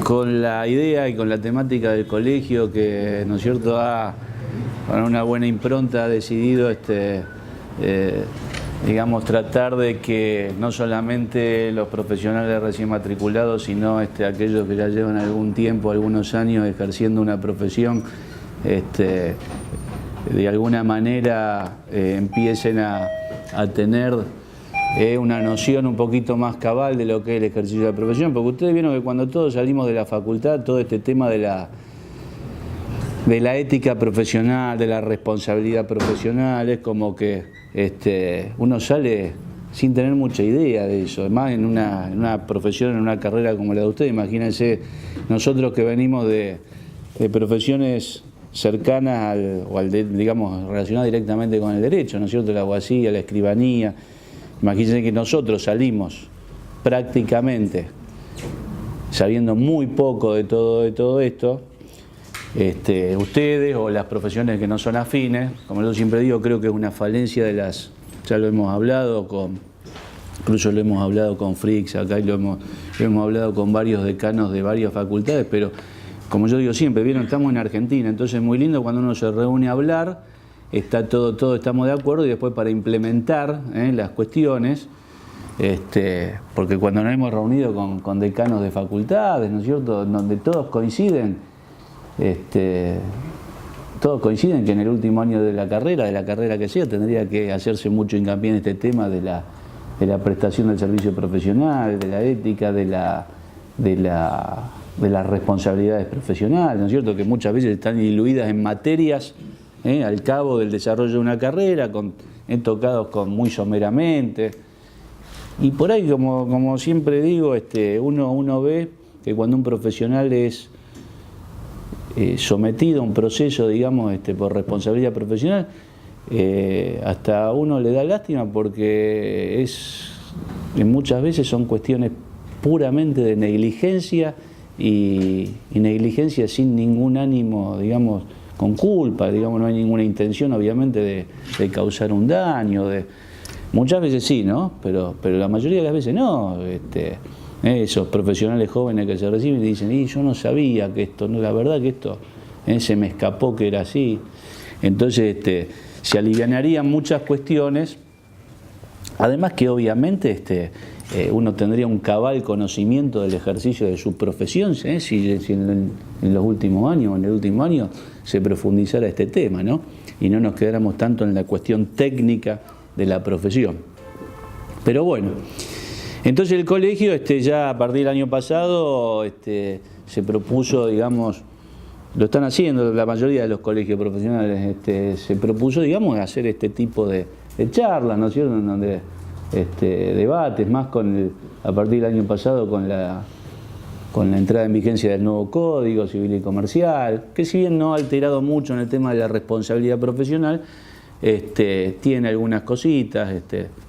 con la idea y con la temática del colegio que, ¿no es cierto?, con una buena impronta ha decidido digamos, tratar de que no solamente los profesionales recién matriculados, sino aquellos que ya llevan algún tiempo, algunos años ejerciendo una profesión, de alguna manera empiecen a tener una noción un poquito más cabal de lo que es el ejercicio de la profesión, porque ustedes vieron que cuando todos salimos de la facultad, todo este tema de la ética profesional, de la responsabilidad profesional, es como que uno sale sin tener mucha idea de eso. Además, en una profesión, en una carrera como la de ustedes, imagínense nosotros que venimos de profesiones cercanas digamos, relacionadas directamente con el derecho, ¿no es cierto?, la abogacía, la escribanía. Imagínense que nosotros salimos prácticamente sabiendo muy poco de todo esto. Ustedes o las profesiones que no son afines, como yo siempre digo, creo que es una falencia de ya lo hemos hablado incluso lo hemos hablado con Frix acá y lo hemos hablado con varios decanos de varias facultades, pero como yo digo siempre, vieron, estamos en Argentina, entonces es muy lindo cuando uno se reúne a hablar, está todo estamos de acuerdo, y después para implementar las cuestiones, porque cuando nos hemos reunido con decanos de facultades, ¿no es cierto?, donde todos coinciden que en el último año de la carrera que sea, tendría que hacerse mucho hincapié en este tema de la prestación del servicio profesional, de la ética, de las responsabilidades profesionales, ¿no es cierto?, que muchas veces están diluidas en materias al cabo del desarrollo de una carrera, tocados muy someramente. Y por ahí, como siempre digo, uno ve que cuando un profesional es sometido a un proceso, digamos, por responsabilidad profesional, hasta uno le da lástima porque muchas veces son cuestiones puramente de negligencia y negligencia sin ningún ánimo, digamos, con culpa, digamos, no hay ninguna intención obviamente de causar un daño, muchas veces sí, ¿no? Pero la mayoría de las veces no. Esos profesionales jóvenes que se reciben y dicen, yo no sabía que esto, no, la verdad que esto se me escapó que era así. Entonces se alivianarían muchas cuestiones, además que obviamente uno tendría un cabal conocimiento del ejercicio de su profesión, si en los últimos años o en el último año se profundizara este tema, ¿no? Y no nos quedáramos tanto en la cuestión técnica de la profesión. Pero bueno, entonces el colegio ya a partir del año pasado se propuso, digamos, lo están haciendo la mayoría de los colegios profesionales, se propuso, digamos, hacer este tipo de charlas, ¿no es cierto?, en donde debates, más a partir del año pasado con la entrada en vigencia del nuevo Código Civil y Comercial, que si bien no ha alterado mucho en el tema de la responsabilidad profesional, tiene algunas cositas,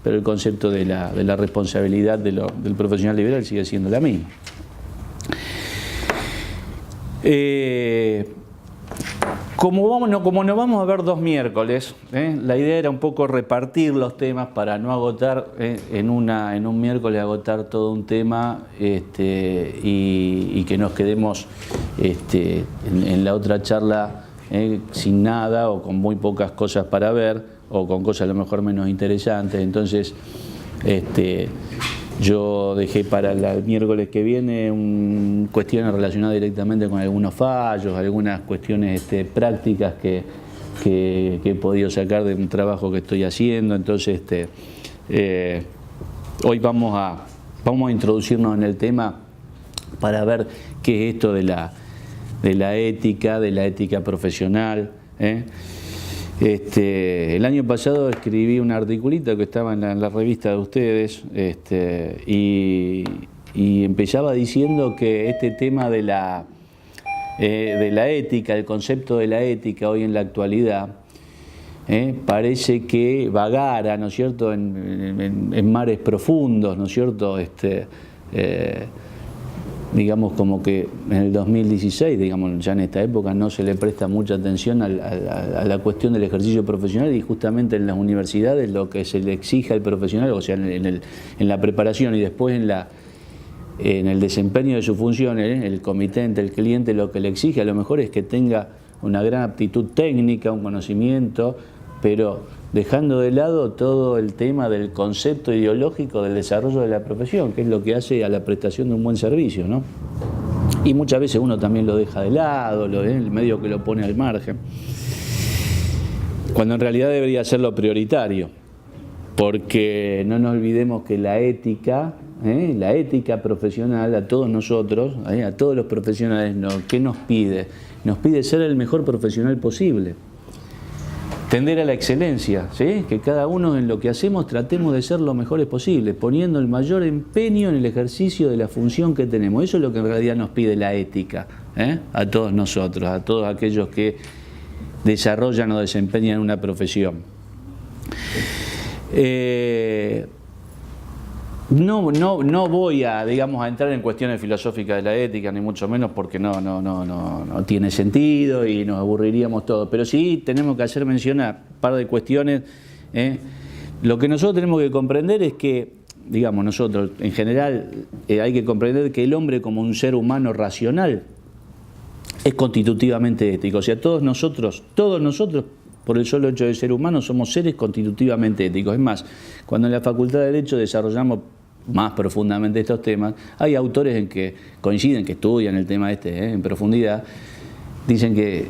pero el concepto de la responsabilidad del profesional liberal sigue siendo la misma. Como nos vamos a ver 2 miércoles, la idea era un poco repartir los temas para no agotar en un miércoles agotar todo un tema y que nos quedemos en la otra charla sin nada o con muy pocas cosas para ver o con cosas a lo mejor menos interesantes. Entonces yo dejé para el miércoles que viene cuestiones relacionadas directamente con algunos fallos, algunas cuestiones prácticas que he podido sacar de un trabajo que estoy haciendo. Entonces hoy vamos a introducirnos en el tema para ver qué es esto de la ética profesional. El año pasado escribí un articulito que estaba en la revista de ustedes y empezaba diciendo que este tema de la ética, el concepto de la ética hoy en la actualidad, parece que vagara, ¿no es cierto?, en mares profundos, ¿no es cierto?, digamos como que en el 2016, digamos, ya en esta época no se le presta mucha atención a la cuestión del ejercicio profesional, y justamente en las universidades lo que se le exige al profesional, o sea, en la preparación y después en en el desempeño de sus funciones, el comitente, el cliente, lo que le exige a lo mejor es que tenga una gran aptitud técnica, un conocimiento, pero dejando de lado todo el tema del concepto ideológico del desarrollo de la profesión, que es lo que hace a la prestación de un buen servicio, ¿no? Y muchas veces uno también lo deja de lado, el medio que lo pone al margen, cuando en realidad debería ser lo prioritario, porque no nos olvidemos que la ética profesional a todos nosotros, a todos los profesionales, ¿qué nos pide? Nos pide ser el mejor profesional posible. Tender a la excelencia, ¿sí? Que cada uno en lo que hacemos tratemos de ser lo mejores posible, poniendo el mayor empeño en el ejercicio de la función que tenemos. Eso es lo que en realidad nos pide la ética, a todos nosotros, a todos aquellos que desarrollan o desempeñan una profesión. No voy a, digamos, a entrar en cuestiones filosóficas de la ética, ni mucho menos, porque no tiene sentido y nos aburriríamos todos. Pero sí tenemos que hacer mención a un par de cuestiones. Lo que nosotros tenemos que comprender es que, digamos, nosotros en general hay que comprender que el hombre como un ser humano racional es constitutivamente ético. O sea, todos nosotros, por el solo hecho de ser humanos, somos seres constitutivamente éticos. Es más, cuando en la Facultad de Derecho desarrollamos más profundamente estos temas, hay autores en que coinciden, que estudian el tema en profundidad, dicen que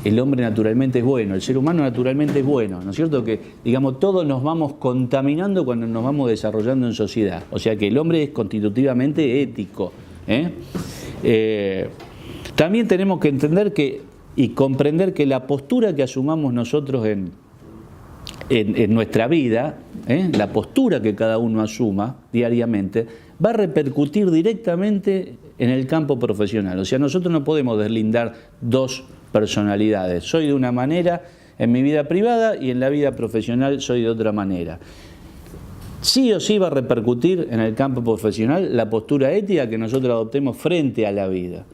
el hombre naturalmente es bueno, el ser humano naturalmente es bueno, ¿no es cierto? Que, digamos, todos nos vamos contaminando cuando nos vamos desarrollando en sociedad. O sea que el hombre es constitutivamente ético. También tenemos que entender y comprender que la postura que asumamos nosotros en nuestra vida, la postura que cada uno asuma diariamente, va a repercutir directamente en el campo profesional. O sea, nosotros no podemos deslindar dos personalidades. Soy de una manera en mi vida privada y en la vida profesional soy de otra manera. Sí o sí va a repercutir en el campo profesional la postura ética que nosotros adoptemos frente a la vida.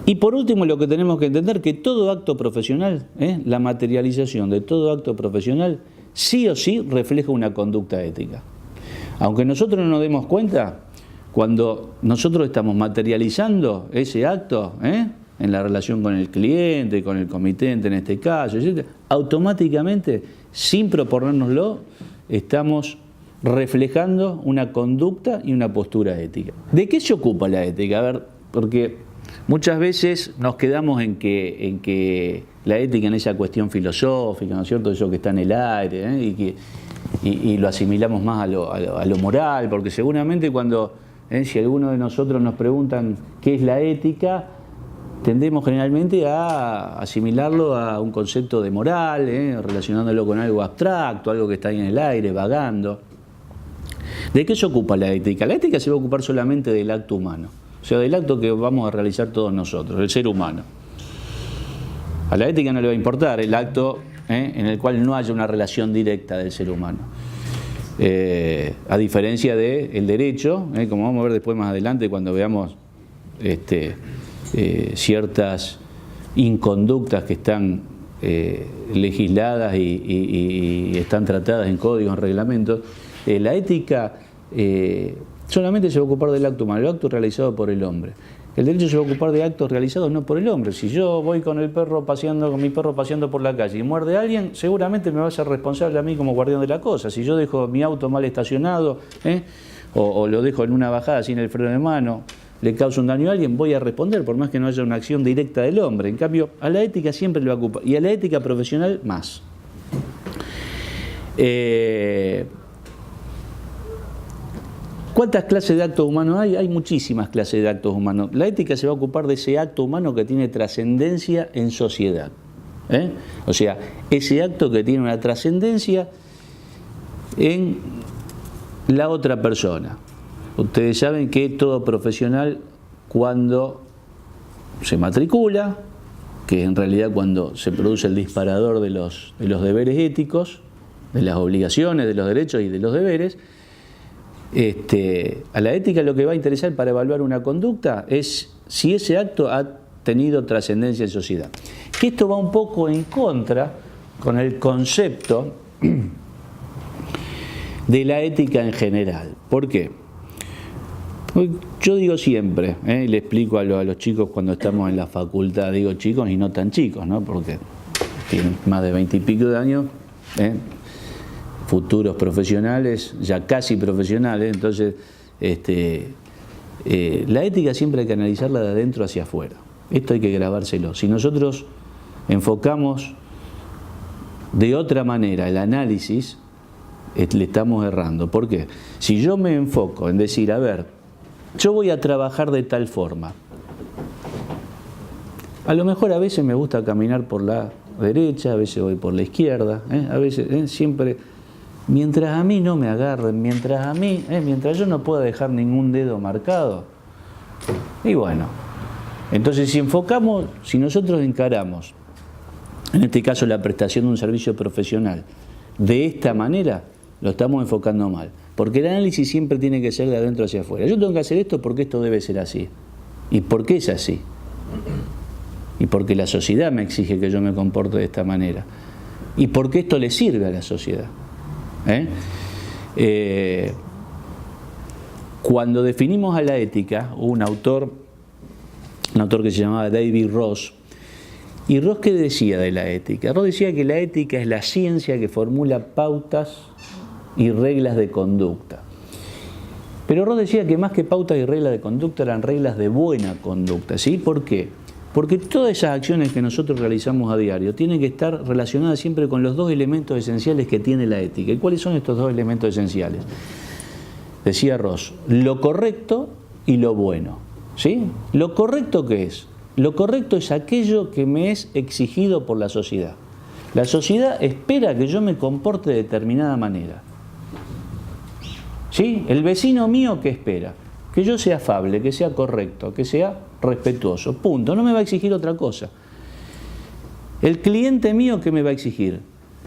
Y por último, lo que tenemos que entender es que todo acto profesional, la materialización de todo acto profesional, sí o sí refleja una conducta ética. Aunque nosotros no nos demos cuenta, cuando nosotros estamos materializando ese acto, en la relación con el cliente, con el comitente en este caso, etc., automáticamente, sin proponérnoslo, estamos reflejando una conducta y una postura ética. ¿De qué se ocupa la ética? A ver, porque muchas veces nos quedamos en que la ética en esa cuestión filosófica, ¿no es cierto? Eso que está en el aire, y lo asimilamos más a lo moral, porque seguramente cuando, si alguno de nosotros nos preguntan qué es la ética, tendemos generalmente a asimilarlo a un concepto de moral, relacionándolo con algo abstracto, algo que está ahí en el aire, vagando. ¿De qué se ocupa la ética? La ética se va a ocupar solamente del acto humano. O sea, del acto que vamos a realizar todos nosotros, el ser humano. A la ética no le va a importar el acto en el cual no haya una relación directa del ser humano. A diferencia del derecho, como vamos a ver después más adelante cuando veamos ciertas inconductas que están legisladas y están tratadas en códigos, en reglamentos, la ética solamente se va a ocupar del acto humano, el acto realizado por el hombre. El derecho se va a ocupar de actos realizados no por el hombre. Si yo voy con mi perro paseando por la calle y muerde a alguien, seguramente me va a ser responsable a mí como guardián de la cosa. Si yo dejo mi auto mal estacionado, o lo dejo en una bajada sin el freno de mano, le causa un daño a alguien, voy a responder, por más que no haya una acción directa del hombre. En cambio, a la ética siempre le va a ocupar, y a la ética profesional más. ¿Cuántas clases de actos humanos hay? Hay muchísimas clases de actos humanos. La ética se va a ocupar de ese acto humano que tiene trascendencia en sociedad. O sea, ese acto que tiene una trascendencia en la otra persona. Ustedes saben que todo profesional, cuando se matricula, que en realidad cuando se produce el disparador de los deberes éticos, de las obligaciones, de los derechos y de los deberes, a la ética lo que va a interesar para evaluar una conducta es si ese acto ha tenido trascendencia en sociedad. Que esto va un poco en contra con el concepto de la ética en general. ¿Por qué? Yo digo siempre, y le explico a los chicos cuando estamos en la facultad, digo chicos y no tan chicos, ¿no? Porque tienen más de 20 y pico de años, futuros profesionales, ya casi profesionales, entonces la ética siempre hay que analizarla de adentro hacia afuera. Esto hay que grabárselo. Si nosotros enfocamos de otra manera el análisis, le estamos errando. ¿Por qué? Si yo me enfoco en decir, a ver, yo voy a trabajar de tal forma, a lo mejor a veces me gusta caminar por la derecha, a veces voy por la izquierda, a veces siempre, mientras a mí no me agarren, mientras yo no pueda dejar ningún dedo marcado, y bueno, entonces si nosotros encaramos, en este caso la prestación de un servicio profesional, de esta manera, lo estamos enfocando mal, porque el análisis siempre tiene que ser de adentro hacia afuera. Yo tengo que hacer esto porque esto debe ser así. ¿Y por qué es así? Y porque la sociedad me exige que yo me comporte de esta manera. ¿Y por qué esto le sirve a la sociedad? Cuando definimos a la ética, hubo un autor que se llamaba David Ross. ¿Y Ross qué decía de la ética? Ross decía que la ética es la ciencia que formula pautas y reglas de conducta. Pero Ross decía que más que pautas y reglas de conducta eran reglas de buena conducta. ¿Sí? ¿Por qué? Porque todas esas acciones que nosotros realizamos a diario tienen que estar relacionadas siempre con los dos elementos esenciales que tiene la ética. ¿Y cuáles son estos dos elementos esenciales? Decía Ross, lo correcto y lo bueno. ¿Sí? ¿Lo correcto qué es? Lo correcto es aquello que me es exigido por la sociedad. La sociedad espera que yo me comporte de determinada manera. ¿Sí? El vecino mío, ¿qué espera? Que yo sea afable, que sea correcto, que sea respetuoso. Punto. No me va a exigir otra cosa. El cliente mío, ¿qué me va a exigir?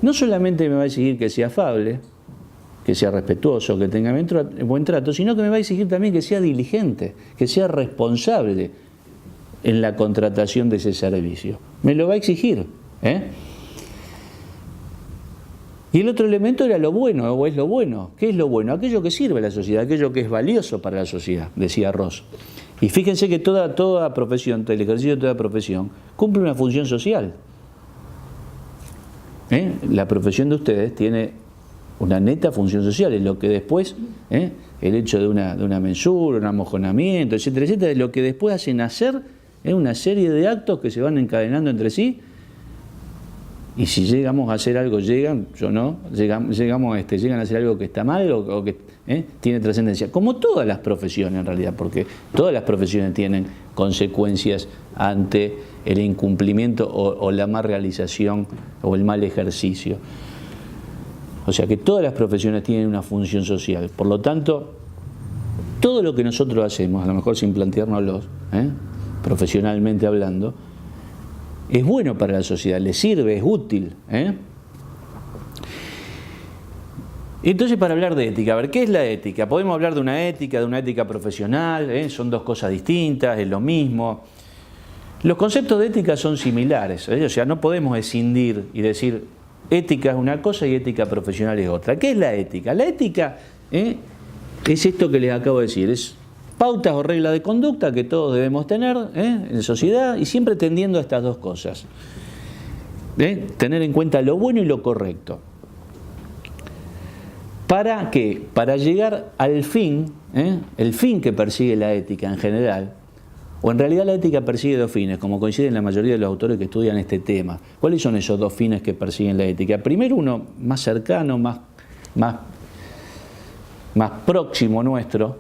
No solamente me va a exigir que sea afable, que sea respetuoso, que tenga buen trato, sino que me va a exigir también que sea diligente, que sea responsable en la contratación de ese servicio. Me lo va a exigir. Y el otro elemento era lo bueno, o es lo bueno. ¿Qué es lo bueno? Aquello que sirve a la sociedad, aquello que es valioso para la sociedad, decía Ross. Y fíjense que toda profesión, el ejercicio de toda profesión, cumple una función social. La profesión de ustedes tiene una neta función social, es lo que después, el hecho de una mensura, un amojonamiento, etcétera, etcétera, es lo que después hace nacer una serie de actos que se van encadenando entre sí. Y si llegamos a hacer algo, llegan a hacer algo que está mal o que tiene trascendencia. Como todas las profesiones en realidad, porque todas las profesiones tienen consecuencias ante el incumplimiento o la mal realización o el mal ejercicio. O sea que todas las profesiones tienen una función social. Por lo tanto, todo lo que nosotros hacemos, a lo mejor sin planteárnoslo, profesionalmente hablando, es bueno para la sociedad, le sirve, es útil. Entonces, para hablar de ética, a ver, ¿qué es la ética? Podemos hablar de una ética profesional, son dos cosas distintas, es lo mismo. Los conceptos de ética son similares, o sea, no podemos escindir y decir ética es una cosa y ética profesional es otra. ¿Qué es la ética? La ética es esto que les acabo de decir, es pautas o reglas de conducta que todos debemos tener en sociedad y siempre tendiendo a estas dos cosas. Tener en cuenta lo bueno y lo correcto. ¿Para qué? Para llegar al fin, el fin que persigue la ética en general, o en realidad la ética persigue dos fines, como coinciden la mayoría de los autores que estudian este tema. ¿Cuáles son esos dos fines que persiguen la ética? Primero, uno más cercano, más próximo nuestro,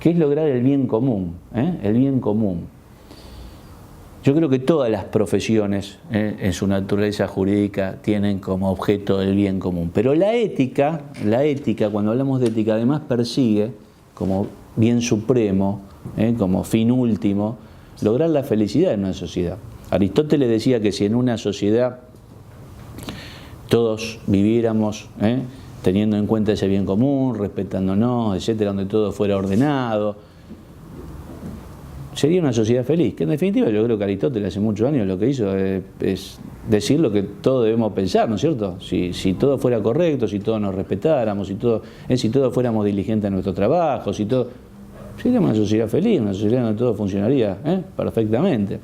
que es lograr el bien común, el bien común. Yo creo que todas las profesiones en su naturaleza jurídica tienen como objeto el bien común, pero la ética, cuando hablamos de ética, además persigue como bien supremo, como fin último, lograr la felicidad en una sociedad. Aristóteles decía que si en una sociedad todos viviéramos teniendo en cuenta ese bien común, respetándonos, etcétera, donde todo fuera ordenado, sería una sociedad feliz, que en definitiva yo creo que Aristóteles hace muchos años lo que hizo es decir lo que todos debemos pensar, ¿no es cierto? Si todo fuera correcto, si todos nos respetáramos, si todos fuéramos diligentes en nuestro trabajo, sería una sociedad feliz, una sociedad donde todo funcionaría perfectamente.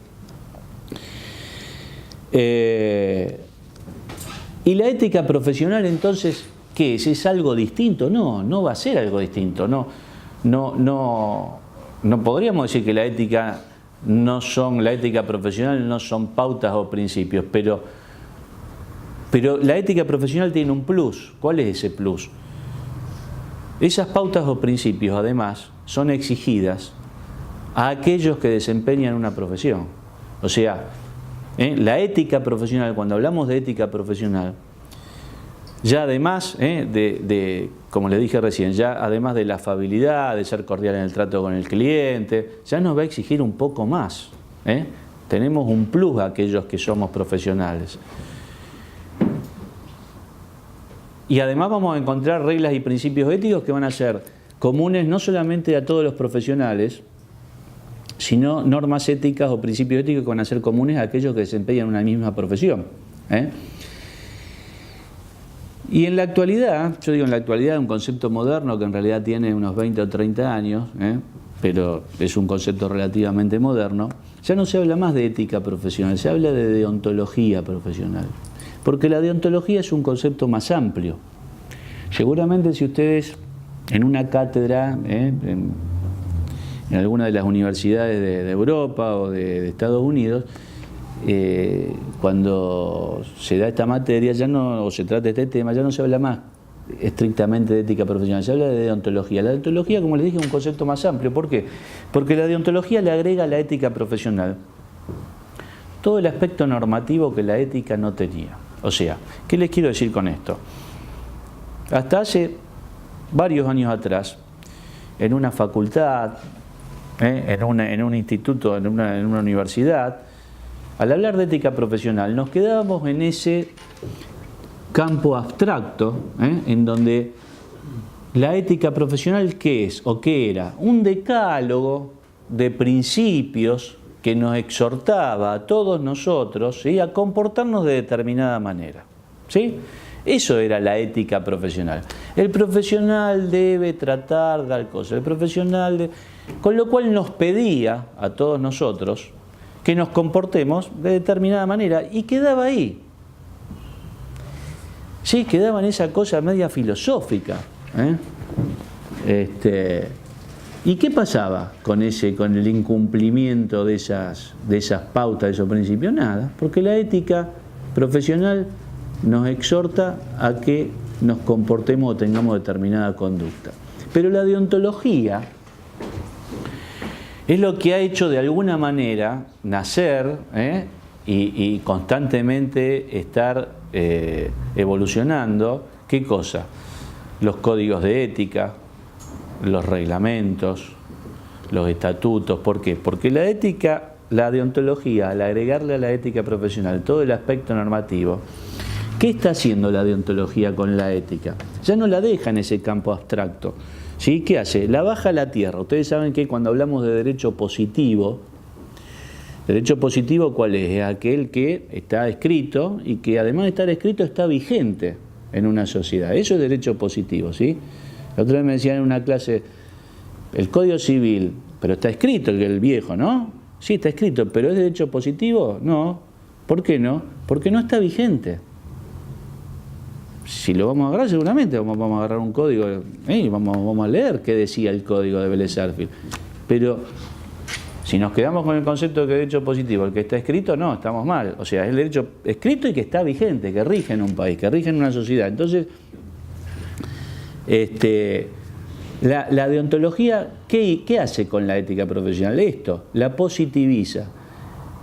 Y la ética profesional entonces, ¿qué es? ¿Es algo distinto? No va a ser algo distinto, no podríamos decir que la ética profesional no son pautas o principios, pero la ética profesional tiene un plus. ¿Cuál es ese plus? Esas pautas o principios, además, son exigidas a aquellos que desempeñan una profesión. O sea, la ética profesional, cuando hablamos de ética profesional, ya además como les dije recién, ya además de la afabilidad, de ser cordial en el trato con el cliente, ya nos va a exigir un poco más. Tenemos un plus a aquellos que somos profesionales. Y además vamos a encontrar reglas y principios éticos que van a ser comunes no solamente a todos los profesionales, sino normas éticas o principios éticos que van a ser comunes a aquellos que desempeñan una misma profesión. Y en la actualidad, yo digo en la actualidad, un concepto moderno que en realidad tiene unos 20 o 30 años, pero es un concepto relativamente moderno, ya no se habla más de ética profesional, se habla de deontología profesional. Porque la deontología es un concepto más amplio. Seguramente si ustedes en una cátedra, en alguna de las universidades de Europa o de Estados Unidos, cuando se da esta materia o se trata este tema, ya no se habla más estrictamente de ética profesional, se habla de deontología. La deontología, como les dije, es un concepto más amplio. ¿Por qué? Porque la deontología le agrega a la ética profesional todo el aspecto normativo que la ética no tenía. O sea, ¿qué les quiero decir con esto? Hasta hace varios años atrás, en una facultad, en un instituto, en una universidad, al hablar de ética profesional nos quedábamos en ese campo abstracto, en donde la ética profesional, ¿qué es o qué era? Un decálogo de principios que nos exhortaba a todos nosotros, ¿sí?, a comportarnos de determinada manera. ¿Sí? Eso era la ética profesional. El profesional debe tratar tal cosa, el profesional con lo cual nos pedía a todos nosotros que nos comportemos de determinada manera, y quedaba ahí. Sí, quedaba en esa cosa media filosófica. ¿Y qué pasaba con el incumplimiento de esas pautas, de esos principios? Nada, porque la ética profesional nos exhorta a que nos comportemos o tengamos determinada conducta. Pero la deontología es lo que ha hecho de alguna manera nacer y constantemente estar evolucionando. ¿Qué cosa? Los códigos de ética, los reglamentos, los estatutos. ¿Por qué? Porque la ética, la deontología, al agregarle a la ética profesional todo el aspecto normativo, ¿qué está haciendo la deontología con la ética? Ya no la deja en ese campo abstracto. ¿Sí? ¿Qué hace? La baja a la tierra. Ustedes saben que cuando hablamos de derecho positivo, ¿cuál es? Es aquel que está escrito y que además de estar escrito está vigente en una sociedad. Eso es derecho positivo, ¿sí? La otra vez me decían en una clase, el Código Civil, pero está escrito el viejo, ¿no? Sí, está escrito, pero ¿es derecho positivo? No. ¿Por qué no? Porque no está vigente. Si lo vamos a agarrar, seguramente vamos a agarrar un código y vamos a leer qué decía el código de Vélez Sarsfield. Pero si nos quedamos con el concepto de que derecho positivo, el que está escrito, no, estamos mal. O sea, es el derecho escrito y que está vigente, que rige en un país, que rige en una sociedad. Entonces, la deontología, ¿qué hace con la ética profesional? Esto, la positiviza.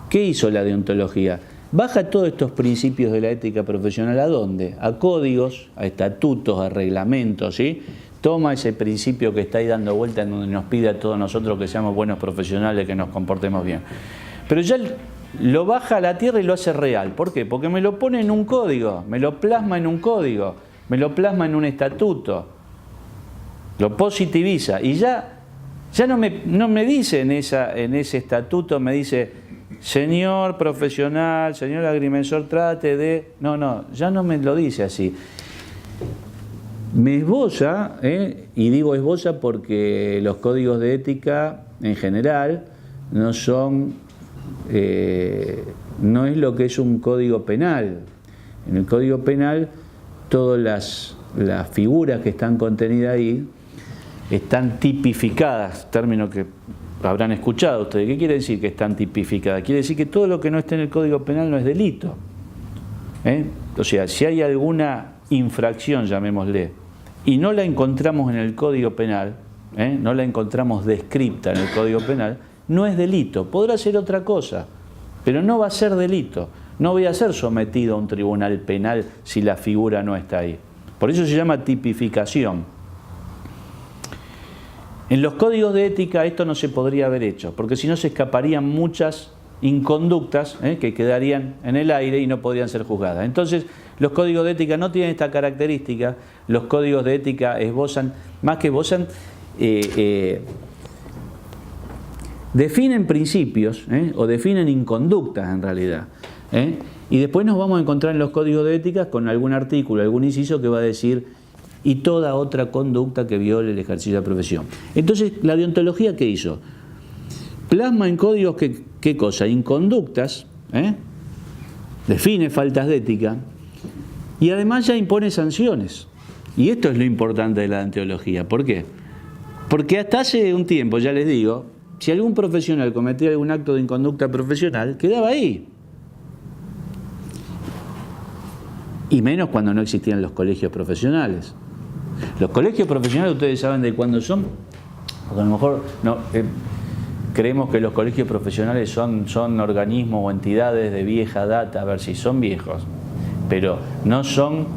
¿Qué hizo la deontología? Baja todos estos principios de la ética profesional, ¿a dónde? A códigos, a estatutos, a reglamentos, ¿sí? Toma ese principio que está ahí dando vuelta en donde nos pide a todos nosotros que seamos buenos profesionales, que nos comportemos bien. Pero ya lo baja a la tierra y lo hace real. ¿Por qué? Porque me lo pone en un código, me lo plasma en un código, me lo plasma en un estatuto, lo positiviza y ya Ya no me dice en ese estatuto, me dice, señor profesional, señor agrimensor, trate de... No, ya no me lo dice así. Me esboza, y digo esboza porque los códigos de ética en general no son, no es lo que es un código penal. En el código penal todas las figuras que están contenidas ahí están tipificadas, término que habrán escuchado ustedes. ¿Qué quiere decir que están tipificadas? Quiere decir que todo lo que no esté en el código penal no es delito. O sea, si hay alguna infracción, llamémosle, y no la encontramos en el Código Penal, no la encontramos descripta en el Código Penal, no es delito. Podrá ser otra cosa, pero no va a ser delito. No voy a ser sometido a un tribunal penal si la figura no está ahí. Por eso se llama tipificación. En los códigos de ética esto no se podría haber hecho, porque si no se escaparían muchas inconductas que quedarían en el aire y no podrían ser juzgadas. Entonces, los códigos de ética no tienen esta característica. Los códigos de ética esbozan, más que esbozan, definen principios o definen inconductas en realidad. Y después nos vamos a encontrar en los códigos de ética con algún artículo, algún inciso que va a decir y toda otra conducta que viole el ejercicio de la profesión. Entonces, la deontología, ¿qué hizo? Plasma en códigos ¿qué cosa? Inconductas, define faltas de ética y además ya impone sanciones. Y esto es lo importante de la deontología. ¿Por qué? Porque hasta hace un tiempo, ya les digo, si algún profesional cometía algún acto de inconducta profesional, quedaba ahí. Y menos cuando no existían los colegios profesionales. Los colegios profesionales, ustedes saben de cuándo son, porque a lo mejor no, creemos que los colegios profesionales son organismos o entidades de vieja data, a ver si son viejos, pero no son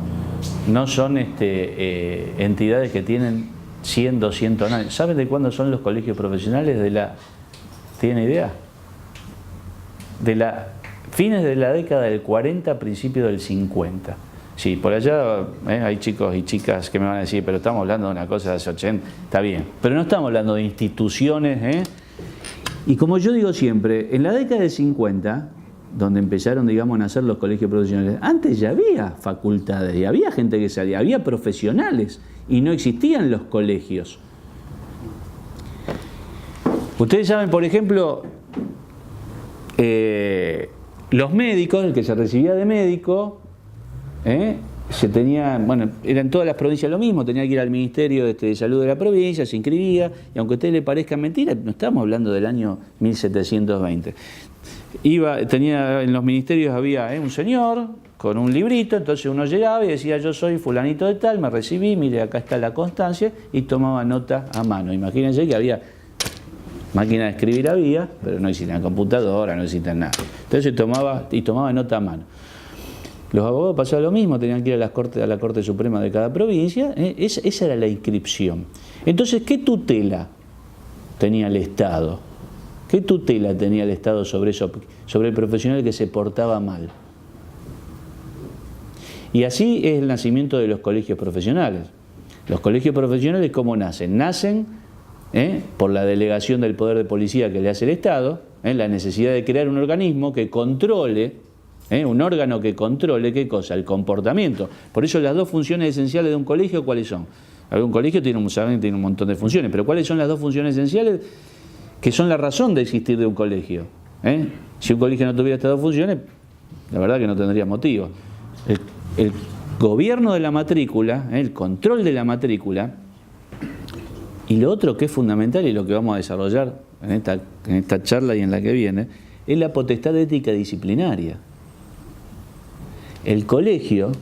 entidades que tienen 100, 200 años. ¿Saben de cuándo son los colegios profesionales? ¿Tienen idea? Fines de la década del 40, principios del 50. Sí, por allá hay chicos y chicas que me van a decir, pero estamos hablando de una cosa de hace 80, está bien, pero no estamos hablando de instituciones. Y como yo digo siempre, en la década del 50, donde empezaron, digamos, a nacer los colegios profesionales, antes ya había facultades y había gente que salía, había profesionales y no existían los colegios. Ustedes saben, por ejemplo, los médicos, el que se recibía de médico, se tenía, bueno, eran todas las provincias lo mismo, tenía que ir al Ministerio de Salud de la provincia, se inscribía, y aunque a ustedes les parezca mentira, no estamos hablando del año 1720. En los ministerios había un señor con un librito, entonces uno llegaba y decía, yo soy fulanito de tal, me recibí, mire, acá está la constancia, y tomaba nota a mano. Imagínense que había máquina de escribir, pero no existía computadora, no existía nada. Entonces tomaba nota a mano. Los abogados pasaba lo mismo, tenían que ir a la Corte Suprema de cada provincia, esa era la inscripción. Entonces, ¿qué tutela tenía el Estado? ¿Qué tutela tenía el Estado sobre eso, sobre el profesional que se portaba mal? Y así es el nacimiento de los colegios profesionales. Los colegios profesionales, ¿cómo nacen? Nacen por la delegación del poder de policía que le hace el Estado, la necesidad de crear un organismo que controle, un órgano que controle, ¿qué cosa? El comportamiento. Por eso las dos funciones esenciales de un colegio, ¿cuáles son? Un colegio tiene un montón de funciones, pero ¿cuáles son las dos funciones esenciales que son la razón de existir de un colegio? Si un colegio no tuviera estas dos funciones, la verdad que no tendría motivo. El gobierno de la matrícula, el control de la matrícula, y lo otro que es fundamental y lo que vamos a desarrollar en esta charla y en la que viene, es la potestad ética disciplinaria. El colegio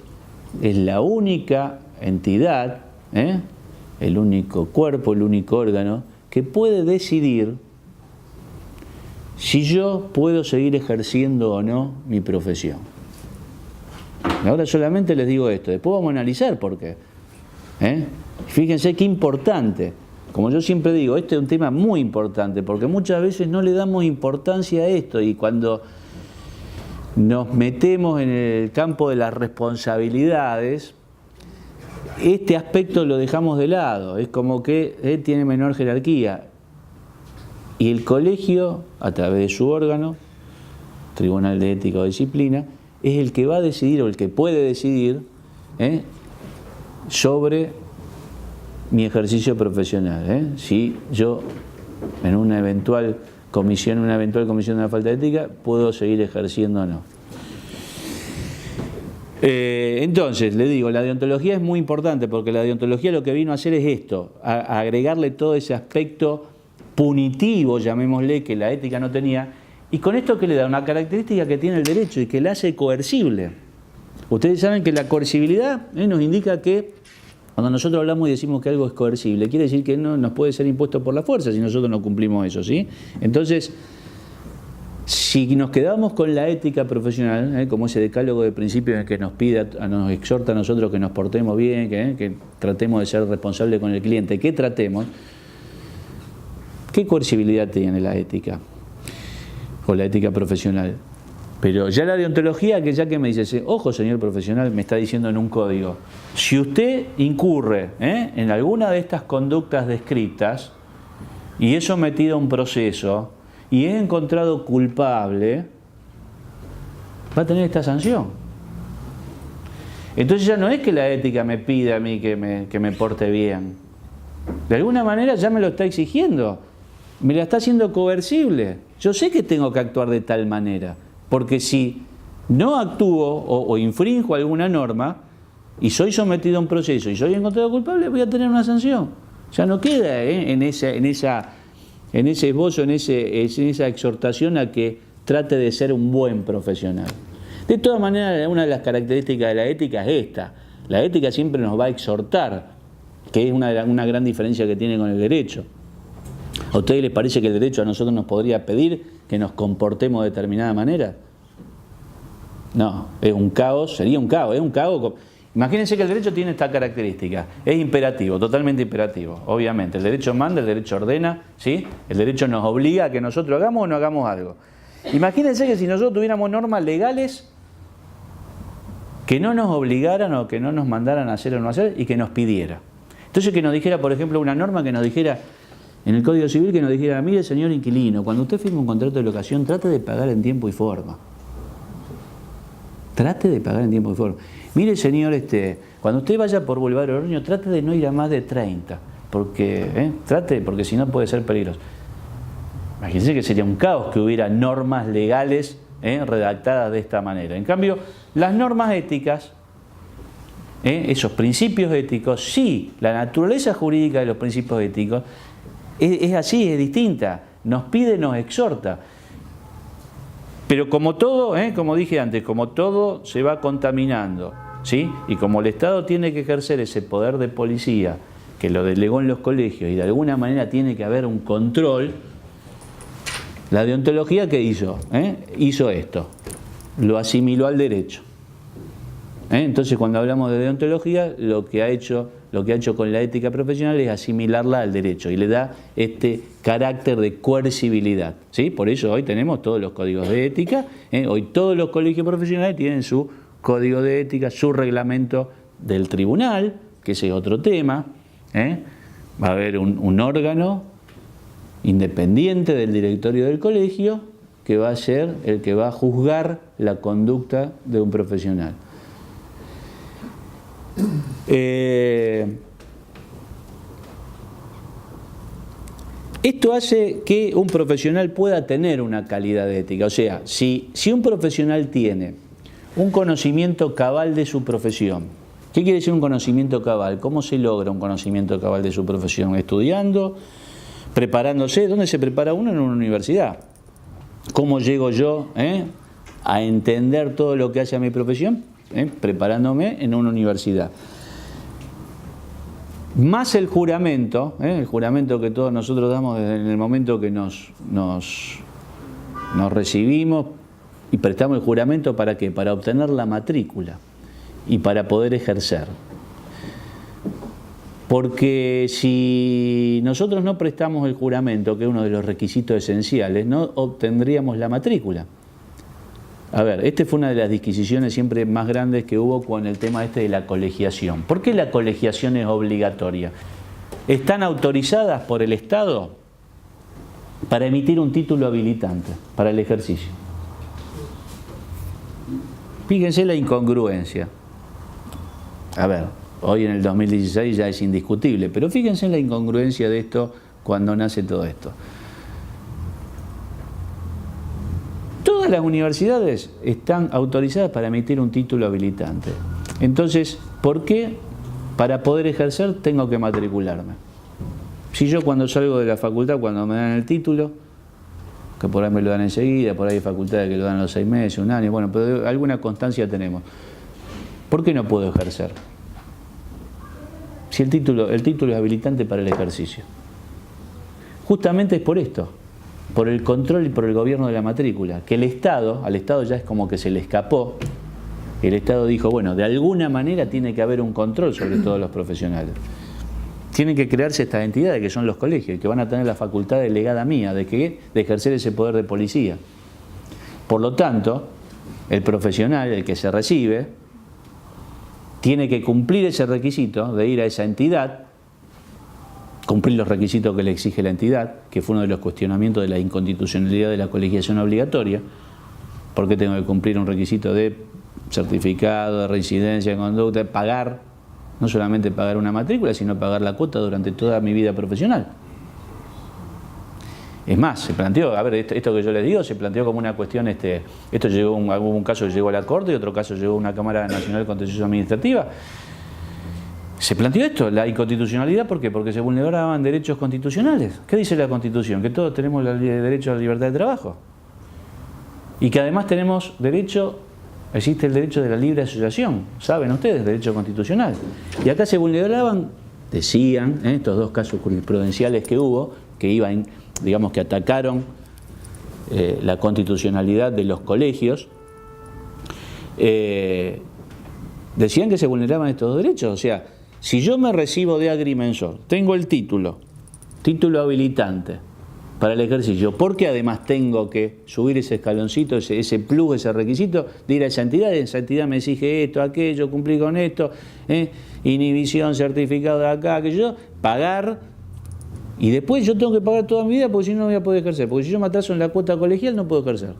es la única entidad, el único cuerpo, el único órgano que puede decidir si yo puedo seguir ejerciendo o no mi profesión. Ahora solamente les digo esto, después vamos a analizar por qué. Fíjense qué importante. Como yo siempre digo, este es un tema muy importante porque muchas veces no le damos importancia a esto y cuando nos metemos en el campo de las responsabilidades, este aspecto lo dejamos de lado, es como que tiene menor jerarquía. Y el colegio, a través de su órgano, Tribunal de Ética o Disciplina, es el que va a decidir o el que puede decidir sobre mi ejercicio profesional. Si yo en una eventual comisión de una falta de ética puedo seguir ejerciendo o no. Entonces, le digo, la deontología es muy importante porque la deontología lo que vino a hacer es esto, a agregarle todo ese aspecto punitivo, llamémosle, que la ética no tenía, y con esto que le da una característica que tiene el derecho y que la hace coercible. Ustedes saben que la coercibilidad nos indica que cuando nosotros hablamos y decimos que algo es coercible, quiere decir que no nos puede ser impuesto por la fuerza si nosotros no cumplimos eso, ¿sí? Entonces, si nos quedamos con la ética profesional, como ese decálogo de principios que nos pide, nos exhorta a nosotros que nos portemos bien, que tratemos de ser responsables con el cliente, que tratemos, ¿qué coercibilidad tiene la ética? O la ética profesional. Pero ya la deontología, que ya que me dice, ojo señor profesional, me está diciendo en un código, si usted incurre en alguna de estas conductas descritas y es sometido a un proceso y es encontrado culpable, va a tener esta sanción. Entonces ya no es que la ética me pida a mí que me porte bien. De alguna manera ya me lo está exigiendo, me la está haciendo coercible. Yo sé que tengo que actuar de tal manera, porque si no actúo o infrinjo alguna norma y soy sometido a un proceso y soy encontrado culpable, voy a tener una sanción. Ya no queda en ese esbozo, en esa exhortación a que trate de ser un buen profesional. De todas maneras, una de las características de la ética es esta. La ética siempre nos va a exhortar, que es una gran diferencia que tiene con el derecho. ¿A ustedes les parece que el derecho a nosotros nos podría pedir que nos comportemos de determinada manera? No, es un caos, sería un caos, es un caos. Imagínense que el derecho tiene esta característica, es imperativo, totalmente imperativo, obviamente. El derecho manda, el derecho ordena, ¿sí? El derecho nos obliga a que nosotros hagamos o no hagamos algo. Imagínense que si nosotros tuviéramos normas legales que no nos obligaran o que no nos mandaran a hacer o no hacer y que nos pidiera. Entonces que nos dijera, por ejemplo, una norma que nos dijera, en el Código Civil, que nos dijera, mire señor inquilino, cuando usted firma un contrato de locación, trate de pagar en tiempo y forma. Trate de pagar en tiempo y forma. Mire señor, cuando usted vaya por Boulevard Oroño, trate de no ir a más de 30, porque si no puede ser peligroso. Imagínense que sería un caos que hubiera normas legales redactadas de esta manera. En cambio, las normas éticas, esos principios éticos, sí, la naturaleza jurídica de los principios éticos es así, es distinta, nos pide, nos exhorta. Pero como todo, como dije antes, como todo se va contaminando, ¿sí? Y como el Estado tiene que ejercer ese poder de policía que lo delegó en los colegios y de alguna manera tiene que haber un control, la deontología, ¿qué hizo? Hizo esto, lo asimiló al derecho. Entonces, cuando hablamos de deontología, lo que ha hecho con la ética profesional es asimilarla al derecho y le da este carácter de coercibilidad, ¿sí? Por eso hoy tenemos todos los códigos de ética, hoy todos los colegios profesionales tienen su código de ética, su reglamento del tribunal, que ese es otro tema, va a haber un órgano independiente del directorio del colegio que va a ser el que va a juzgar la conducta de un profesional. Esto hace que un profesional pueda tener una calidad de ética. O sea, si un profesional tiene un conocimiento cabal de su profesión, ¿qué quiere decir un conocimiento cabal? ¿Cómo se logra un conocimiento cabal de su profesión? Estudiando, preparándose. ¿Dónde se prepara uno? En una universidad. ¿Cómo llego yo a entender todo lo que hace a mi profesión? Preparándome en una universidad. Más el juramento que todos nosotros damos desde el momento que nos recibimos y prestamos el juramento, ¿para qué? Para obtener la matrícula y para poder ejercer. Porque si nosotros no prestamos el juramento, que es uno de los requisitos esenciales, no obtendríamos la matrícula. A ver, fue una de las disquisiciones siempre más grandes que hubo con el tema de la colegiación. ¿Por qué la colegiación es obligatoria? ¿Están autorizadas por el Estado? para emitir un título habilitante para el ejercicio. Fíjense la incongruencia. A ver, hoy en el 2016 ya es indiscutible, pero fíjense en la incongruencia de esto cuando nace todo esto. Todas las universidades están autorizadas para emitir un título habilitante. Entonces, ¿por qué para poder ejercer tengo que matricularme? Si yo cuando salgo de la facultad, cuando me dan el título, que por ahí me lo dan enseguida, por ahí hay facultades que lo dan a los 6 meses, un año, bueno, pero alguna constancia tenemos. ¿Por qué no puedo ejercer? Si el título es habilitante para el ejercicio. Justamente es por esto, por el control y por el gobierno de la matrícula, que al Estado ya es como que se le escapó. El Estado dijo, bueno, de alguna manera tiene que haber un control sobre todos los profesionales. Tienen que crearse estas entidades que son los colegios y que van a tener la facultad delegada mía de ejercer ese poder de policía. Por lo tanto, el profesional, el que se recibe, tiene que cumplir ese requisito de ir a esa entidad, cumplir los requisitos que le exige la entidad, que fue uno de los cuestionamientos de la inconstitucionalidad de la colegiación obligatoria. ¿Por qué tengo que cumplir un requisito de certificado, de reincidencia, de conducta, pagar? No solamente pagar una matrícula, sino pagar la cuota durante toda mi vida profesional. Es más, se planteó, a ver, esto que yo les digo, se planteó como una cuestión, esto llegó, hubo un caso que llegó a la Corte y otro caso llegó a una Cámara Nacional Contencioso Administrativa. Se planteó esto, la inconstitucionalidad, ¿por qué? Porque se vulneraban derechos constitucionales. ¿Qué dice la Constitución? Que todos tenemos el derecho a la libertad de trabajo. Y que además tenemos derecho... Existe el derecho de la libre asociación, saben ustedes, derecho constitucional. Y acá se vulneraban, decían, estos dos casos jurisprudenciales que hubo, que iban, digamos que atacaron la constitucionalidad de los colegios, decían que se vulneraban estos derechos. O sea, si yo me recibo de agrimensor, tengo el título habilitante para el ejercicio, porque además tengo que subir ese escaloncito, ese plus, ese requisito de ir a esa entidad me exige esto, aquello, cumplir con esto, inhibición, certificado de acá, aquello, pagar, y después yo tengo que pagar toda mi vida porque si no, no voy a poder ejercer, porque si yo me atraso en la cuota colegial no puedo ejercer.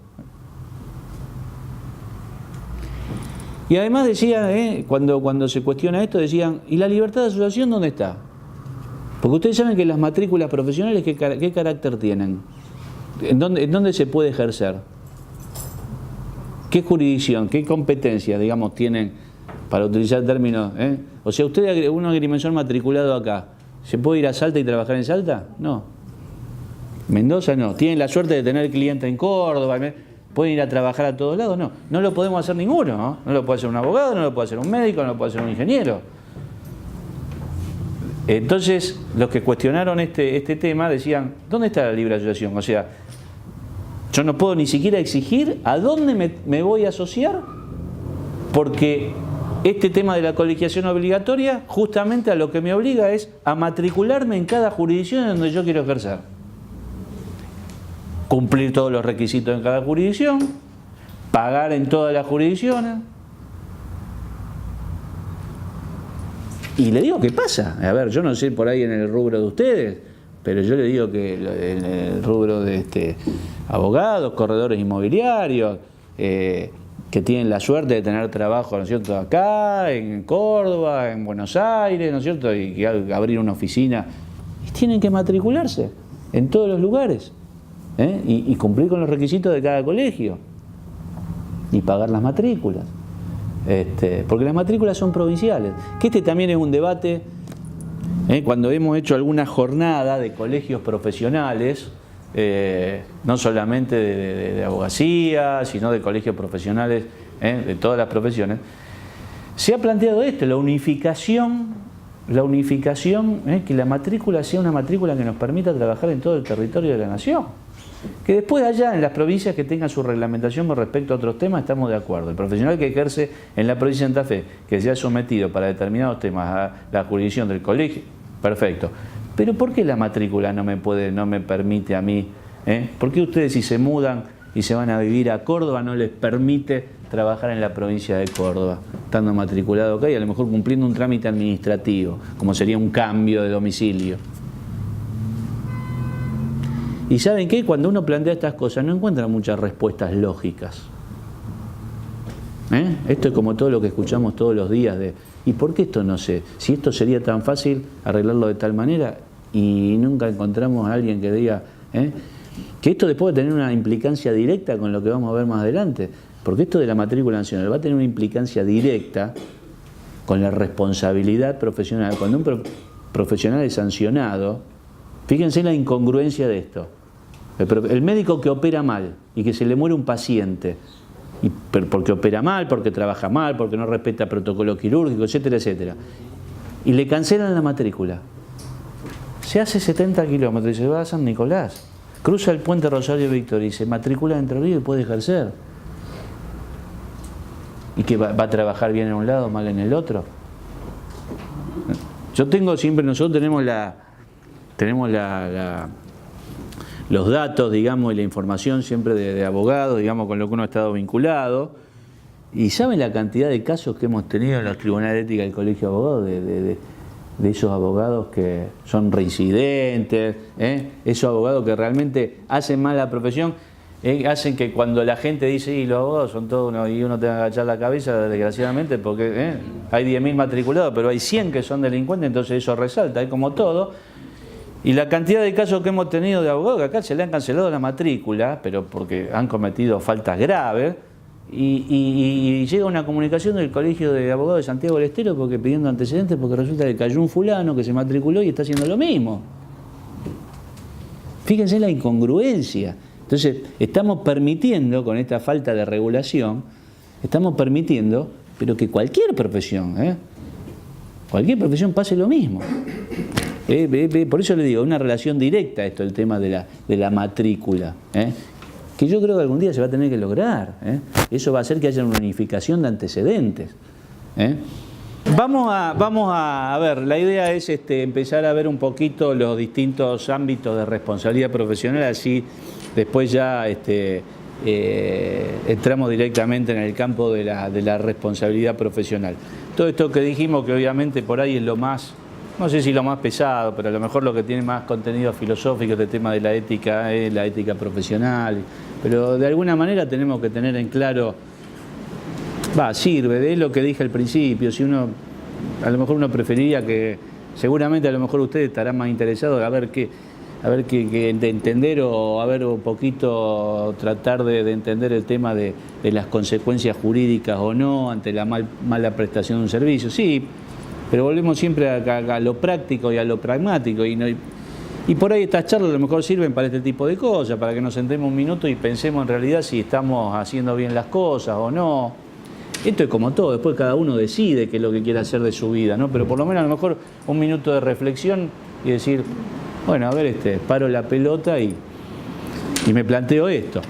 Y además decían, cuando se cuestiona esto, decían, ¿y la libertad de asociación dónde está? Porque ustedes saben que las matrículas profesionales, ¿qué carácter tienen? ¿En dónde se puede ejercer? ¿Qué jurisdicción, qué competencia, digamos, tienen para utilizar términos? O sea, usted, un agrimensor matriculado acá, ¿se puede ir a Salta y trabajar en Salta? No. Mendoza no. ¿Tienen la suerte de tener cliente en Córdoba? ¿Pueden ir a trabajar a todos lados? No. No lo podemos hacer ninguno, ¿no? No lo puede hacer un abogado, no lo puede hacer un médico, no lo puede hacer un ingeniero. Entonces, los que cuestionaron este tema decían, ¿dónde está la libre asociación? O sea, yo no puedo ni siquiera exigir a dónde me voy a asociar, porque este tema de la colegiación obligatoria justamente a lo que me obliga es a matricularme en cada jurisdicción en donde yo quiero ejercer. Cumplir todos los requisitos en cada jurisdicción, pagar en todas las jurisdicciones. Y le digo, ¿qué pasa? A ver, yo no sé por ahí en el rubro de ustedes, pero yo le digo que en el rubro de abogados, corredores inmobiliarios, que tienen la suerte de tener trabajo, ¿no es cierto?, acá, en Córdoba, en Buenos Aires, ¿no es cierto?, y que abrir una oficina, y tienen que matricularse en todos los lugares, y cumplir con los requisitos de cada colegio, y pagar las matrículas. Porque las matrículas son provinciales, que también es un debate, cuando hemos hecho alguna jornada de colegios profesionales, no solamente de abogacía, sino de colegios profesionales, de todas las profesiones, se ha planteado esto, la unificación, que la matrícula sea una matrícula que nos permita trabajar en todo el territorio de la nación. Que después allá en las provincias que tengan su reglamentación con respecto a otros temas estamos de acuerdo. El profesional que ejerce en la provincia de Santa Fe, que se ha sometido para determinados temas a la jurisdicción del colegio, perfecto. Pero ¿por qué la matrícula no me permite a mí? ¿Por qué ustedes si se mudan y se van a vivir a Córdoba no les permite trabajar en la provincia de Córdoba, estando matriculado acá y a lo mejor cumpliendo un trámite administrativo, como sería un cambio de domicilio? Y ¿saben qué? Cuando uno plantea estas cosas no encuentra muchas respuestas lógicas. Esto es como todo lo que escuchamos todos los días de ¿y por qué esto no sé? Si esto sería tan fácil arreglarlo de tal manera, y nunca encontramos a alguien que diga que esto después va a tener una implicancia directa con lo que vamos a ver más adelante, porque esto de la matrícula nacional va a tener una implicancia directa con la responsabilidad profesional. Cuando un profesional es sancionado, fíjense la incongruencia de esto. El médico que opera mal y que se le muere un paciente, porque opera mal, porque trabaja mal, porque no respeta protocolo quirúrgico, etcétera, etcétera, y le cancelan la matrícula. Se hace 70 kilómetros y se va a San Nicolás, cruza el puente Rosario Víctor y se matricula en Entre Ríos y puede ejercer. ¿Y que va a trabajar bien en un lado, mal en el otro? Yo tengo siempre, nosotros tenemos los datos, digamos, y la información siempre de abogados, digamos, con lo que uno ha estado vinculado. Y ¿saben la cantidad de casos que hemos tenido en los tribunales de ética del Colegio de Abogados de esos abogados que son reincidentes, esos abogados que realmente hacen mal la profesión, hacen que cuando la gente dice y los abogados son todos uno, y uno tenga que agachar la cabeza, desgraciadamente, porque hay 10.000 matriculados, pero hay 100 que son delincuentes, entonces eso resalta, es como todo. Y la cantidad de casos que hemos tenido de abogados que acá se le han cancelado la matrícula, pero porque han cometido faltas graves, y llega una comunicación del Colegio de Abogados de Santiago del Estero porque pidiendo antecedentes, porque resulta que cayó un fulano que se matriculó y está haciendo lo mismo. Fíjense la incongruencia. Entonces, estamos permitiendo, con esta falta de regulación, estamos permitiendo, pero que cualquier profesión pase lo mismo. Por eso le digo, una relación directa esto, el tema de la matrícula, que yo creo que algún día se va a tener que lograr. Eso va a hacer que haya una unificación de antecedentes. Vamos a ver, la idea es empezar a ver un poquito los distintos ámbitos de responsabilidad profesional, así después ya entramos directamente en el campo de la responsabilidad profesional. Todo esto que dijimos, que obviamente por ahí es lo más, no sé si lo más pesado, pero a lo mejor lo que tiene más contenido filosófico, este tema de la ética, es la ética profesional, pero de alguna manera tenemos que tener en claro, sirve, de lo que dije al principio. Si uno, a lo mejor uno preferiría que, seguramente a lo mejor ustedes estarán más interesados a ver qué de entender, o a ver un poquito, tratar de entender el tema de las consecuencias jurídicas o no ante la mala prestación de un servicio. Sí, pero volvemos siempre a lo práctico y a lo pragmático, y por ahí estas charlas a lo mejor sirven para este tipo de cosas, para que nos sentemos un minuto y pensemos en realidad si estamos haciendo bien las cosas o no. Esto es como todo, después cada uno decide qué es lo que quiere hacer de su vida, ¿no? Pero por lo menos a lo mejor un minuto de reflexión y decir, bueno, a ver, paro la pelota y me planteo esto.